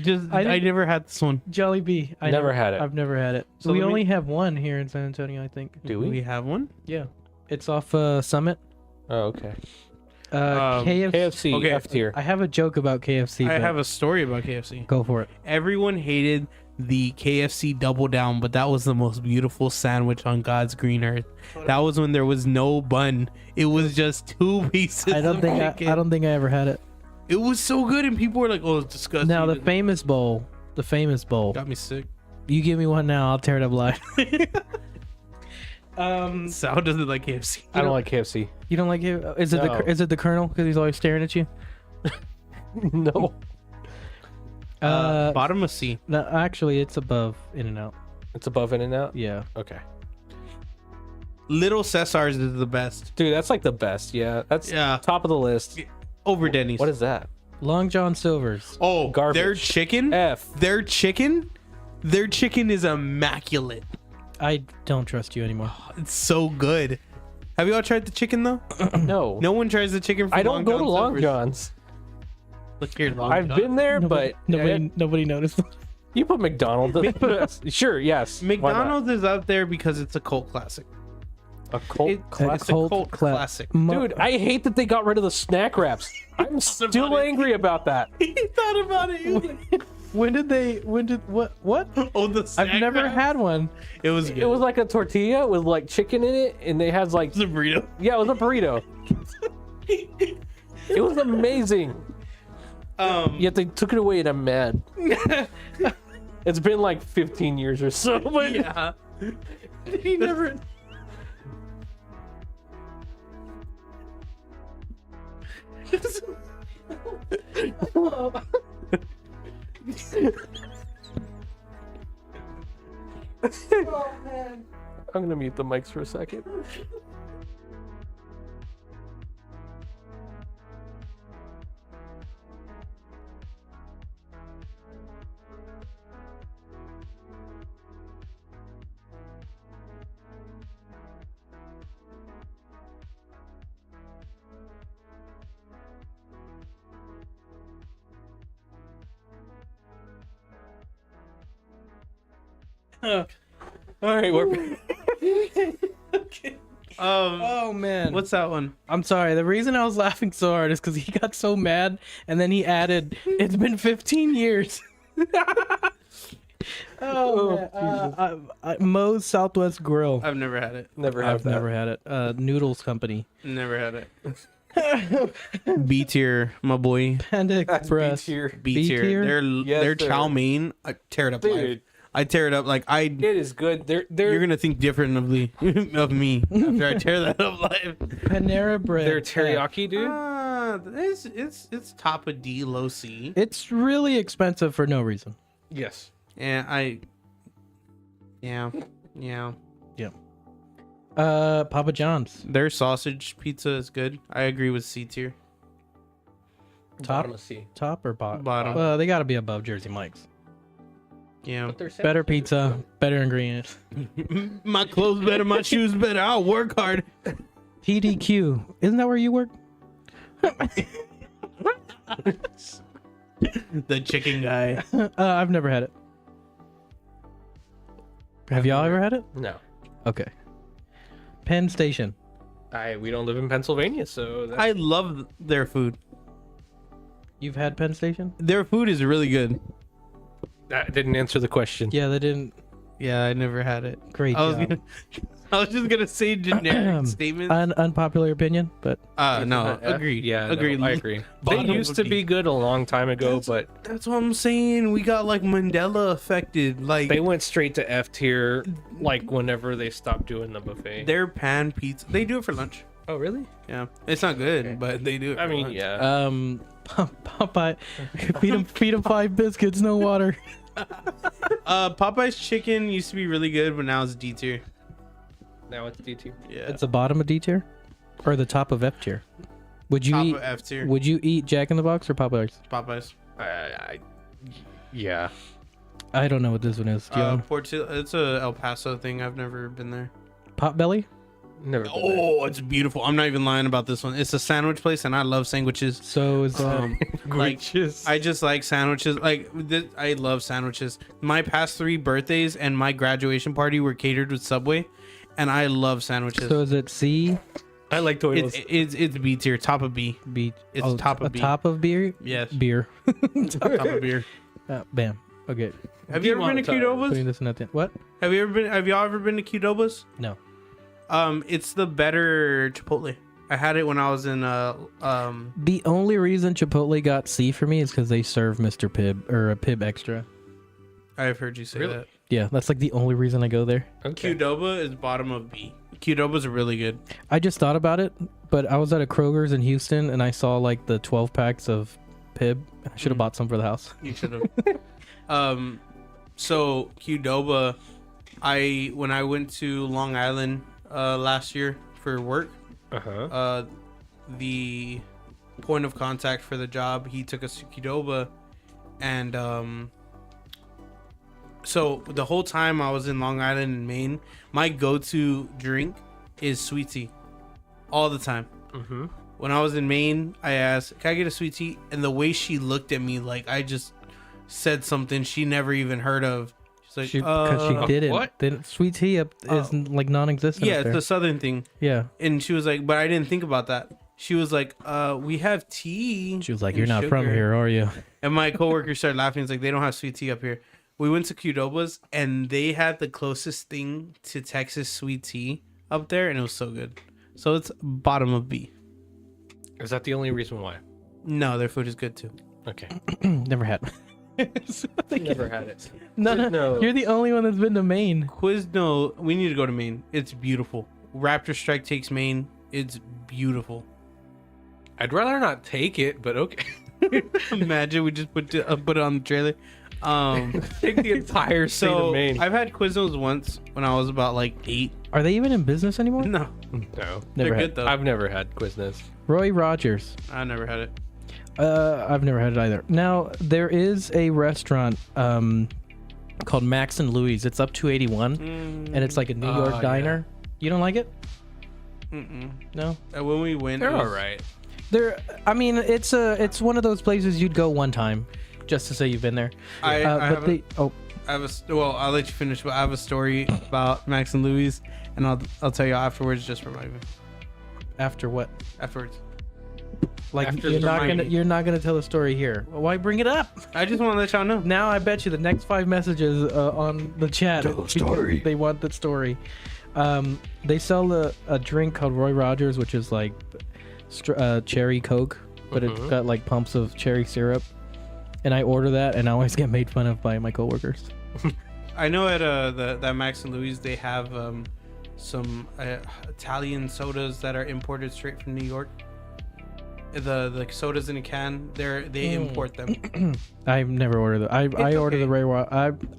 just. I I didn't- never had this one. Jolly Bee. Never had it. I've never had it. So we let me- only have one here in San Antonio, I think. Do We we? have one. Yeah. It's off Summit. Oh, okay. KFC. KFC Okay. F tier. I have a joke about KFC. I but have a story about KFC. Go for it. Everyone hated the KFC Double Down, but that was the most beautiful sandwich on God's green earth. That was when there was no bun. It was just 2 pieces. I don't of think chicken. I don't think I ever had it. It was so good, and people were like, "Oh, it's disgusting." Now the famous bowl. got me sick. You give me one now, I'll tear it up live. Sal doesn't like KFC. I don't like KFC. You don't like it? Is it No. is it the Colonel because he's always staring at you? No. Bottom of C. No, actually, it's above In-N-Out. It's above In and Out? Yeah. Okay. Little Cesar's is the best. Dude, that's like the best. Yeah. That's Yeah. top of the list. Over Denny's. What is that? Long John Silver's. Oh, Garbage. their chicken. F. Their chicken is immaculate. I don't trust you anymore. It's so good. Have you all tried the chicken though? No. No one tries the chicken from I don't go to Long Silver's. John's. Look here, Long I've John. been there, but Nobody noticed. You put McDonald's. Sure, yes. Why not? McDonald's is up there because it's a cult classic. A cult It's a cult classic. Dude, I hate that they got rid of the snack wraps. I'm still angry about that. He thought about it. He was like, what? oh, the snack I've never wrap? had one. It was good. It was like a tortilla with like chicken in it, and they had like It's a burrito. yeah, it was a burrito. It was amazing. Yet they took it away, and I'm mad. It's been like 15 years or so, but Yeah. He never. I'm gonna mute the mics for a second. All right, we're Okay. Oh man, What's that one? I'm sorry. The reason I was laughing so hard is because he got so mad, and then he added, "It's been 15 years." Moe's Southwest Grill. I've never had it. never I've have that. never had it. Noodles Company. Never had it. B tier, my boy. Panda Express. B-tier. B tier. B-tier? Their Yes, sir. chow mein, I tear it up live. Dude, I tear it up like it is good. They're You're gonna think differently of me after I tear that up live. Panera Bread. they're teriyaki, dude. It's top of D, low C. It's really expensive for no reason. Yes. Yeah, yeah. Papa John's. Their sausage pizza is good. I agree with C tier. Top? Bottom of C. Top or bottom? Bottom. They got to be above Jersey Mike's. Yeah. But they're Better pizza, better ingredients. My clothes better, my shoes better. I'll work hard. PDQ. Isn't that where you work? The chicken guy. I've never had it. Have y'all ever had it? No. Okay. Penn Station. We don't live in Pennsylvania, so that's... I love their food. You've had Penn Station? Their food is really good. that didn't answer the question. Yeah, they didn't. Yeah, I never had it. Great job. I was just gonna say generic statements. Unpopular opinion, but No, F? agreed. Yeah, agreed. No, I agree. They Bottom used of to D. be good a long time ago, but That's what I'm saying. We got like Mandela affected. Like they went straight to F tier, like whenever they stopped doing the buffet. their pan pizza. They do it for lunch. Oh, really? Yeah, it's not good, but they do it. I for mean, lunch. yeah. Popeye, feed him 5 biscuits, no water. Popeye's chicken used to be really good, but now it's D tier. Now it's D tier. Yeah, It's the bottom of D tier, or the top of F tier. Would you top eat? of F tier. Would you eat Jack in the Box or Popeyes? Popeyes. Yeah. I don't know what this one is. Do you It's a El Paso thing. I've never been there. Potbelly? Never. Been there. Oh, it's beautiful. I'm not even lying about this one. It's a sandwich place, and I love sandwiches. So is Like, I just like sandwiches. Like, I love sandwiches. My past 3 birthdays and my graduation party were catered with Subway, and I love sandwiches. so is it C? I like Toyo's. It's B tier, top of B. B. It's top of a B. top of beer. Yes, Beer. top of beer. Bam. Okay. Have you ever been to Putting Putting Qdoba's? this in that thing. What? Have y'all ever been to Qdoba's? No. It's the better Chipotle. I had it when I was in The only reason Chipotle got C for me is because they serve Mr. Pibb or a Pibb Extra. I've heard you say Really? that. Yeah, that's like the only reason I go there. Okay. Qdoba is bottom of B. Qdoba's are really good. I just thought about it, but I was at a Kroger's in Houston and I saw like the 12 packs of Pibb. I should have bought some for the house. You should have. So Qdoba, when I went to Long Island last year for work, the point of contact for the job, he took us to Qdoba, and so the whole time I was in Long Island in Maine, my go-to drink is sweet tea, all the time. When I was in Maine, I asked, "Can I get a sweet tea?" And the way she looked at me, like I just said something she never even heard of. She's like, because she didn't. what? Sweet tea is like non-existent. Yeah, up it's there. the southern thing. Yeah. And she was like, but I didn't think about that. She was like, we have tea. She was like, and "You're not from sugar." here, are you?" And my coworker started laughing. It's like, they don't have sweet tea up here. We went to Qdoba's, and they had the closest thing to Texas sweet tea up there, and it was so good. So it's bottom of B. Is that the only reason why? No, their food is good too. Okay. Never had. Never had it. No. You're the only one that's been to Maine. Quizno, we need to go to Maine. It's beautiful. Raptorstrike takes Maine. It's beautiful. I'd rather not take it, but okay. Imagine we just put it on the trailer. Take the entire state So of Maine. I've had Quiznos once when I was about like 8. Are they even in business anymore? No, No. they're Never had. good though. I've never had Quiznos. Roy Rogers. I never had it. I've never had it either. Now there is a restaurant called Max and Louie's. It's up 281, and it's like a New York diner. You don't like it? No. When we went, They're it was- all right. I mean, it's one of those places you'd go one time, just to say you've been there. I have well, I'll let you finish, but I have a story about Max and Louis, and I'll tell you afterwards. Just remind me After what? afterwards. Like After you're the not remind me. you're not gonna tell the story here. Well, why bring it up? I just want to let y'all know. Now I bet you the next 5 messages on the chat. Tell the story. They want the story. They sell a drink called Roy Rogers, which is like cherry Coke, but it's got like pumps of cherry syrup. And I order that, and I always get made fun of by my coworkers. I know at that Max and Louis they have some Italian sodas that are imported straight from New York. The sodas in a can, they import them. I've never ordered that. I order the Roy.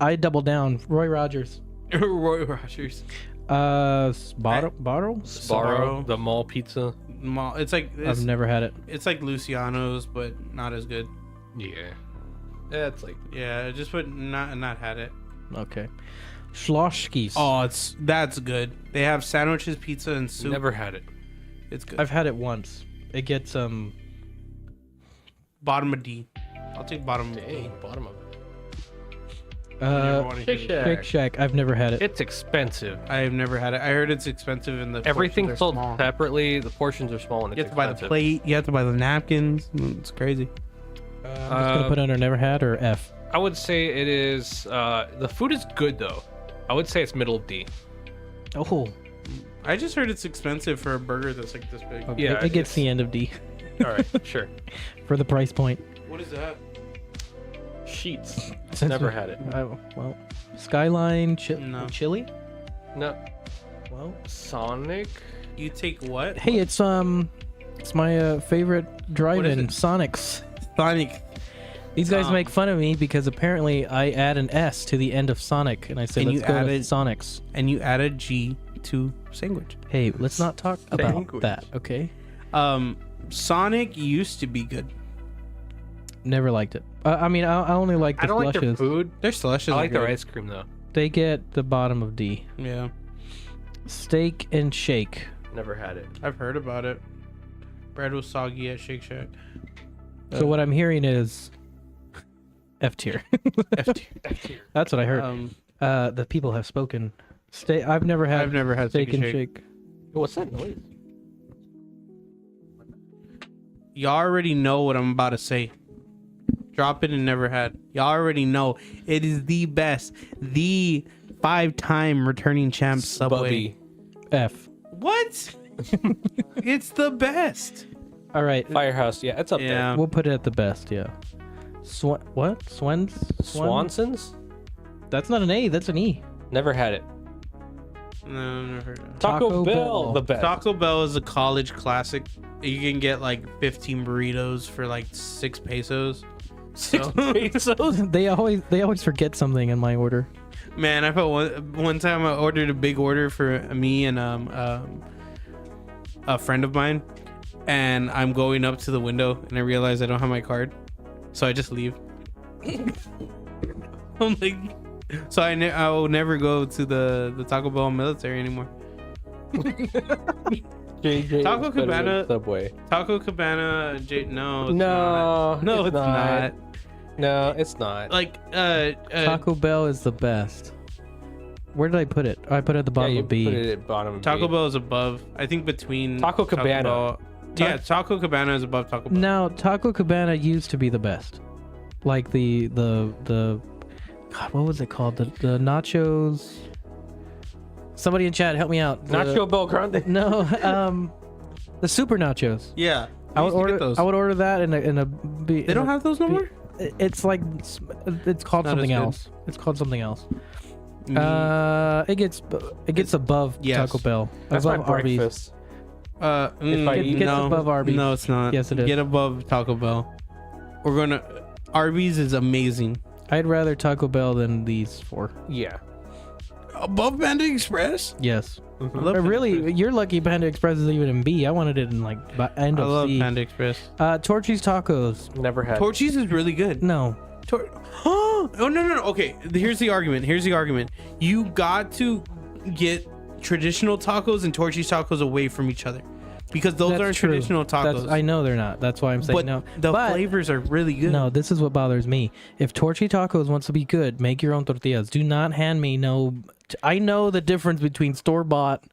I double down. Roy Rogers. Roy Rogers. Bottle. Sbarro. The mall pizza. It's like I've never had it. It's like Luciano's, but not as good. Yeah. It's like Yeah, just put not had it. Okay. Schloschkies. Oh, that's good. They have sandwiches, pizza, and soup. never had it. It's good. I've had it once. It gets Bottom of D. I'll take bottom of D. Dang, bottom of it. Shake Shack. I've never had it. It's expensive. I've never had it. I heard it's expensive in the Everything's portions are sold small. separately. The portions are small and it's You have to buy the expensive. plate. You have to buy the napkins. It's crazy. I'm just gonna put under never had or F. I would say it is. The food is good though. I would say it's middle D. Oh, I just heard it's expensive for a burger that's like this big. okay. Yeah, it gets it's- the end of D All right, sure. for the price point. What is that? Sheets. Since Never we- had it. Well, Skyline No. chili. No. Well, Sonic. You take what? hey, it's my favorite drive-in, Sonic's. Sonic. These guys make fun of me because apparently I add an S to the end of Sonic, and I say And let's you go with added- Sonic's. And you add a G to sandwich. Hey, let's not talk about Sandwich. that, okay? Sonic used to be good. Never liked it. I mean, I only like the I don't like their slushes. food. Their slushes. I like are their good. ice cream though. They get the bottom of D. Yeah, Steak and Shake. Never had it. I've heard about it. Bread was soggy at Shake Shack. So what I'm hearing is F tier. F tier. That's what I heard. The people have spoken. I've never had Steak and Shake. What's that noise? Y'all already know what I'm about to say. Drop it and never had. Y'all already know it is the best, the 5-time returning champ Subway. Bubby. F. What? It's the best. All right. Firehouse. Yeah, it's up Yeah. We'll put it at the best, yeah. What? there. Swanson's. That's not an A, that's an E. Never had it. No, I've never heard of it. Taco, Bell. Bell. The best. Taco Bell is a college classic. You can get like 15 burritos for like 6 pesos. 6 pesos. They always forget something in my order. Man, I felt one time I ordered a big order for me and a friend of mine, and I'm going up to the window and I realize I don't have my card, so I just leave. I'm like, so I will never go to the Taco Bell military anymore. JJ Taco is better than Cabana- Subway. Taco Cabana, no, it's No, not. No, it's it's not. No, it's not. Like Taco Bell is the best. Where did I put it? I put it at the bottom you of B. put it at bottom of Taco B. Bell is above. I think between Taco Cabana. Bell- yeah, Taco Cabana is above Taco Bell. Now, Taco Cabana used to be the best. Like the God, what was it called? The nachos. Somebody in chat, help me out. Nacho Bel Grande. No, the super nachos. Yeah, I would used to get order. those. I would order that in a. They don't have those no more. It's like it's called Not something as good. else. It's called something else. It gets above Yes. Taco Bell. That's my above Arby's. breakfast. If I It eat- gets no, above Arby's. No, it's not. Yes, it is. Get above Taco Bell. We're gonna. Arby's is amazing. I'd rather Taco Bell than these four. Yeah. Above Panda Express. Yes. I love But Panda really, Express. you're lucky Panda Express is even in B. I wanted it in like end I of love C. Panda Express. Torchy's Tacos. Never had. Torchy's is really good. No. Oh no. Okay, here's the argument. You got to get traditional tacos and Torchy's tacos away from each other because those That's are true. traditional tacos. I know they're not. That's why I'm saying but no. the But- flavors are really good. No, this is what bothers me. If Torchy Tacos wants to be good, make your own tortillas. Do not hand me no. I know the difference between store bought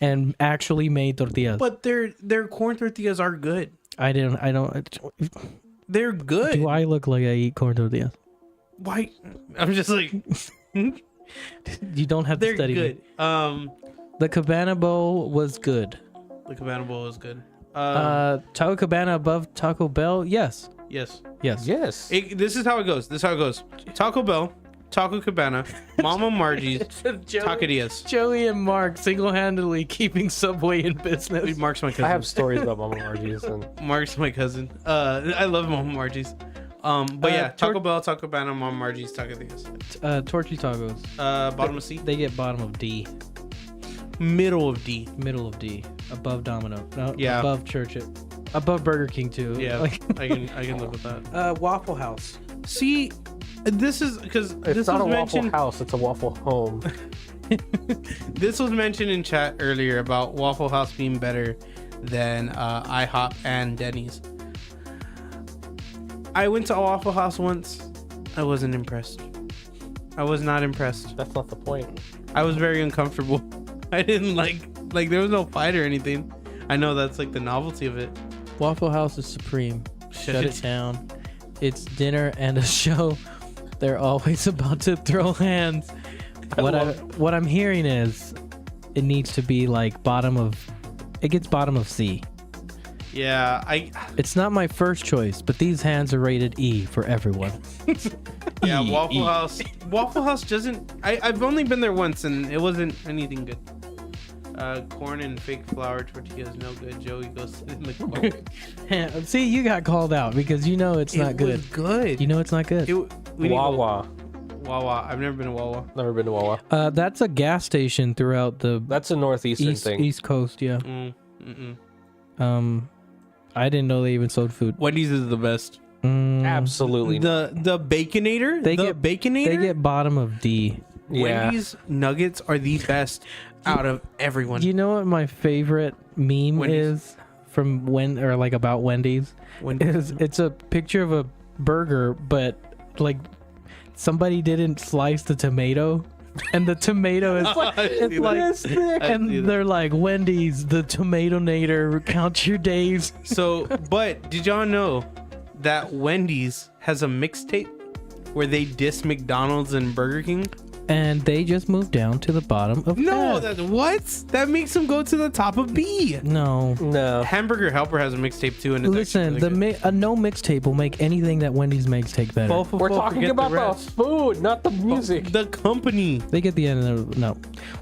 and actually made tortillas. But their corn tortillas are good. I don't. They're good. Do I look like I eat corn tortillas? Why? I'm just like You don't have to they're study good. me. The Cabana Bowl was good. The Cabana Bowl is good. Taco Cabana above Taco Bell? Yes. Yes. Yes. Yes. This is how it goes. Taco Bell, Taco Cabana, Mama Margie's, Taquerias. Joey and Mark single-handedly keeping Subway in business. Mark's my cousin. I have stories about Mama Margie's and Mark's my cousin. I love Mama Margie's. But yeah, Taco Bell, Taco Cabana, Mama Margie's, Taquerias. Torchy Tacos. Bottom of C, They get bottom of D. middle of D. Middle of D. Above Domino. No, Yeah. above Church. Above Burger King too. Yeah, Like, I can live with that. Waffle House. See, this is because it's this not was a waffle mentioned. house, it's a waffle home. This was mentioned in chat earlier about Waffle House being better than IHOP and Denny's. I went to a Waffle House once. I wasn't impressed. I was not impressed. That's not the point. I was very uncomfortable. I didn't like there was no fight or anything. I know that's like the novelty of it. Waffle House is supreme. Shut it down. It's dinner and a show. They're always about to throw hands. What I'm hearing is it needs to be like it gets bottom of C. Yeah, It's not my first choice, but these hands are rated E for everyone. yeah, E, Waffle E. House. Waffle House doesn't. I've only been there once and it wasn't anything good. Corn and fake flour tortillas no good. Joey goes sit in the corner. See, you got called out because you know it's not It good. was good. You know it's not good. We need to go- Wawa. Wawa. I've never been to Wawa. Never been to Wawa. That's a gas station throughout the That's a northeastern thing. East Coast. Yeah. I didn't know they even sold food. Wendy's is the best. Absolutely. The Baconator. They the get- Baconator. They get bottom of D. Yeah. Wendy's nuggets are the best out of everyone. You know what my favorite meme Wendy's. is from about Wendy's? Wendy's. It's a picture of a burger, but like somebody didn't slice the tomato, and the tomato is it's like this thick. I see and that. they're like Wendy's, the Tomatonator, count your days. So, but did y'all know that Wendy's has a mixtape where they diss McDonald's and Burger King? And they just moved down to the bottom of No, F. that what? That makes them go to the top of B. No. No. Hamburger Helper has a mixtape too, and it's Listen, actually really good. a no mixtape will make anything that Wendy's makes take better. We're talking Forget about the rest. food, not the music. The company. They get the end of the no.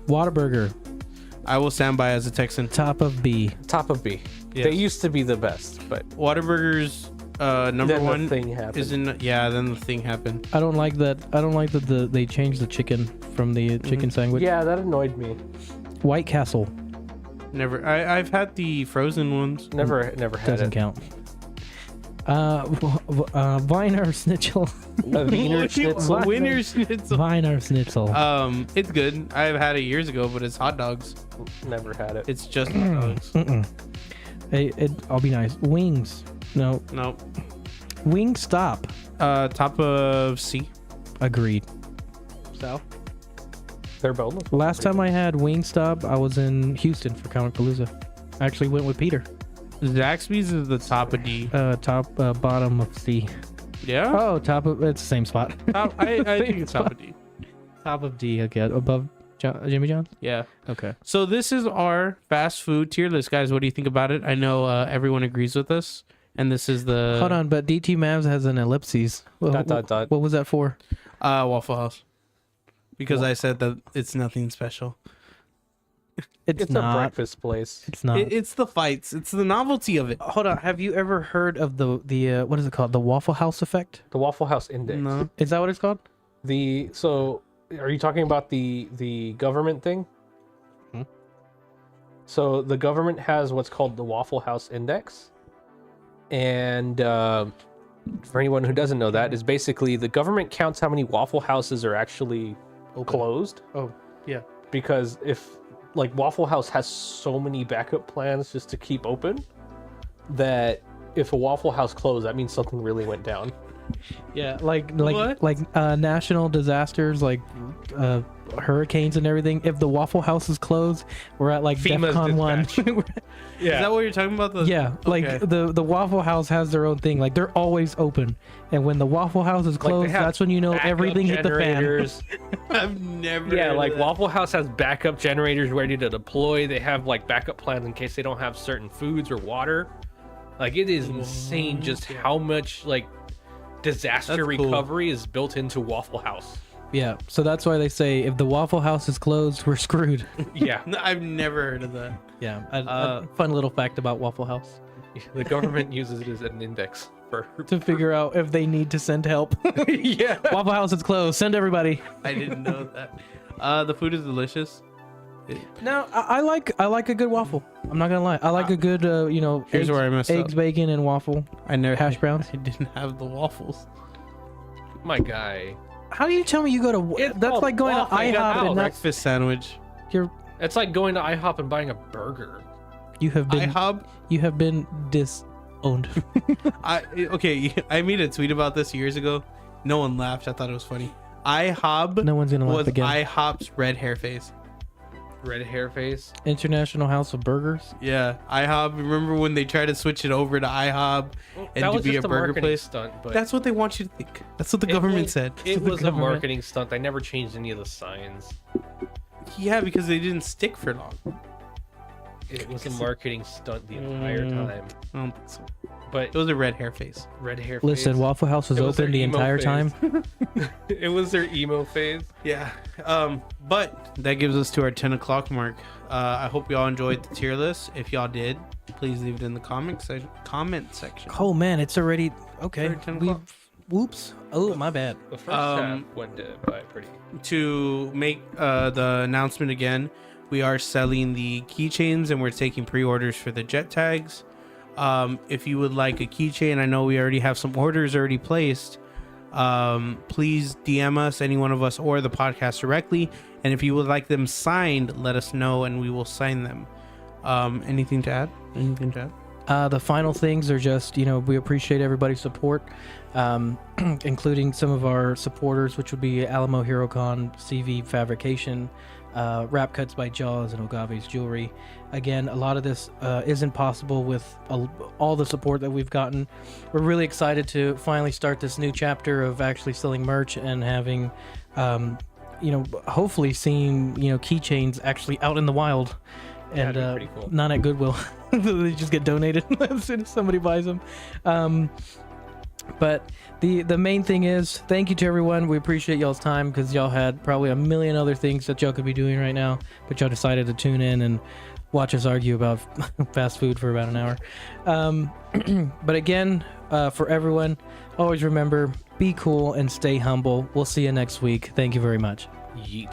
Whataburger, I will stand by as a Texan. top of B. Top of B. Yes. They used to be the best, but Whataburger's number then one the thing happened. is in. Yeah, then the thing happened. I don't like that. I don't like that they changed the chicken from the chicken sandwich. Yeah, that annoyed me. White Castle Never. I've had the frozen ones. Never had doesn't it. count. Wiener Schnitzel. A Wiener Schnitzel. Wiener Schnitzel. Wiener Schnitzel. It's good. I've had it years ago, but it's hot dogs. Never had it. It's just hot dogs. Mm-mm. I'll be nice. Wings. No. No. Wingstop. Top of C. Agreed. Sal? They're both. Last time I had Wingstop, I was in Houston for Comic Palooza. I actually went with Peter. Zaxby's is the top of D. Bottom of C. Yeah. Oh, top of it's the same spot. I think it's top of D. Top of D. Okay, above Jimmy John's. Yeah. Okay. So this is our fast food tier list, guys. What do you think about it? I know everyone agrees with us, and this is the Hold on, but DT Mavs has an ellipses. Dot, dot, dot. What was that for? Waffle House, because I said that it's nothing special. It's not a breakfast place. It's not. It's the fights. It's the novelty of it. Hold on. Have you ever heard of the what is it called? The Waffle House effect? The Waffle House Index. No. Is that what it's called? So are you talking about the government thing? Hmm? So the government has what's called the Waffle House Index, and for anyone who doesn't know, that is basically the government counts how many Waffle Houses are actually closed. Oh, yeah. Because if like Waffle House has so many backup plans just to keep open, that if a Waffle House closed, that means something really went down. Yeah, like What? national disasters, like hurricanes and everything. If the Waffle House is closed, we're at like FEMA's DEFCON 1. Is that what you're talking about? Yeah, like Okay. the Waffle House has their own thing. Like they're always open, and when the Waffle House is closed, have that's when you know backup everything hit the fan. generators. I've never. Yeah, heard of like that. Waffle House has backup generators ready to deploy. They have like backup plans in case they don't have certain foods or water. Like it is insane just how much like disaster That's cool. recovery is built into Waffle House. Yeah, so that's why they say if the Waffle House is closed, we're screwed. Yeah, No, I've never heard of that. Yeah, a fun little fact about Waffle House the government uses it as an index for. to figure out if they need to send help. Yeah, Waffle House is closed. Send everybody. I didn't know that. The food is delicious. No, I like a good waffle. I'm not gonna lie. I like a good Here's eggs, where I messed eggs, up. bacon, and waffle. I never Hash browns? I didn't have the waffles. my guy. How do you tell me you go to? It's That's called like going to waffle. IHOP Got and not. Breakfast sandwich. You're It's like going to IHOP and buying a burger. you have been IHOP. disowned. Okay. I made a tweet about this years ago. No one laughed. I thought it was funny. IHOP No one's gonna laugh was again. IHOP's red hair face. Red hair face. International House of Burgers. Yeah, IHOP. Remember when they tried to switch it over to IHOP and That to was be a just a burger marketing place? stunt, but That's what they want you to think. That's what the it government was- said. It the was a government. marketing stunt. They never changed any of the signs. Yeah, because they didn't stick for long. It was a marketing stunt the entire time. I don't think so. But It was a red hair face. red hair. Listen, face. Waffle House was It was open their the emo entire phase. time. It was their emo phase. Yeah. But that gives us to our 10 o'clock mark. I hope y'all enjoyed the tier list. If y'all did, please leave it in the comment section. Oh man, it's already okay. Already 10 o'clock. Whoops. Oh, my bad. The first half went by pretty. To make the announcement again, we are selling the keychains and we're taking pre-orders for the jet tags. If you would like a keychain, I know we already have some orders already placed. Please DM us, any one of us, or the podcast directly. And if you would like them signed, let us know and we will sign them. Anything to add? Anything to add? The final things are just, we appreciate everybody's support, including some of our supporters, which would be Alamo HeroCon, CV Fabrication, Wrap Cuts by Jaws, and Ogave's Jewelry. Again, a lot of this isn't possible with all the support that we've gotten. We're really excited to finally start this new chapter of actually selling merch and having, hopefully seeing, keychains actually out in the wild. And That'd be pretty cool. not at Goodwill. They just get donated as soon as somebody buys them. But the main thing is, thank you to everyone. We appreciate y'all's time because y'all had probably a million other things that y'all could be doing right now, but y'all decided to tune in and watch us argue about fast food for about an hour. But again, for everyone, always remember, be cool and stay humble. We'll see you next week. Thank you very much. Yeet.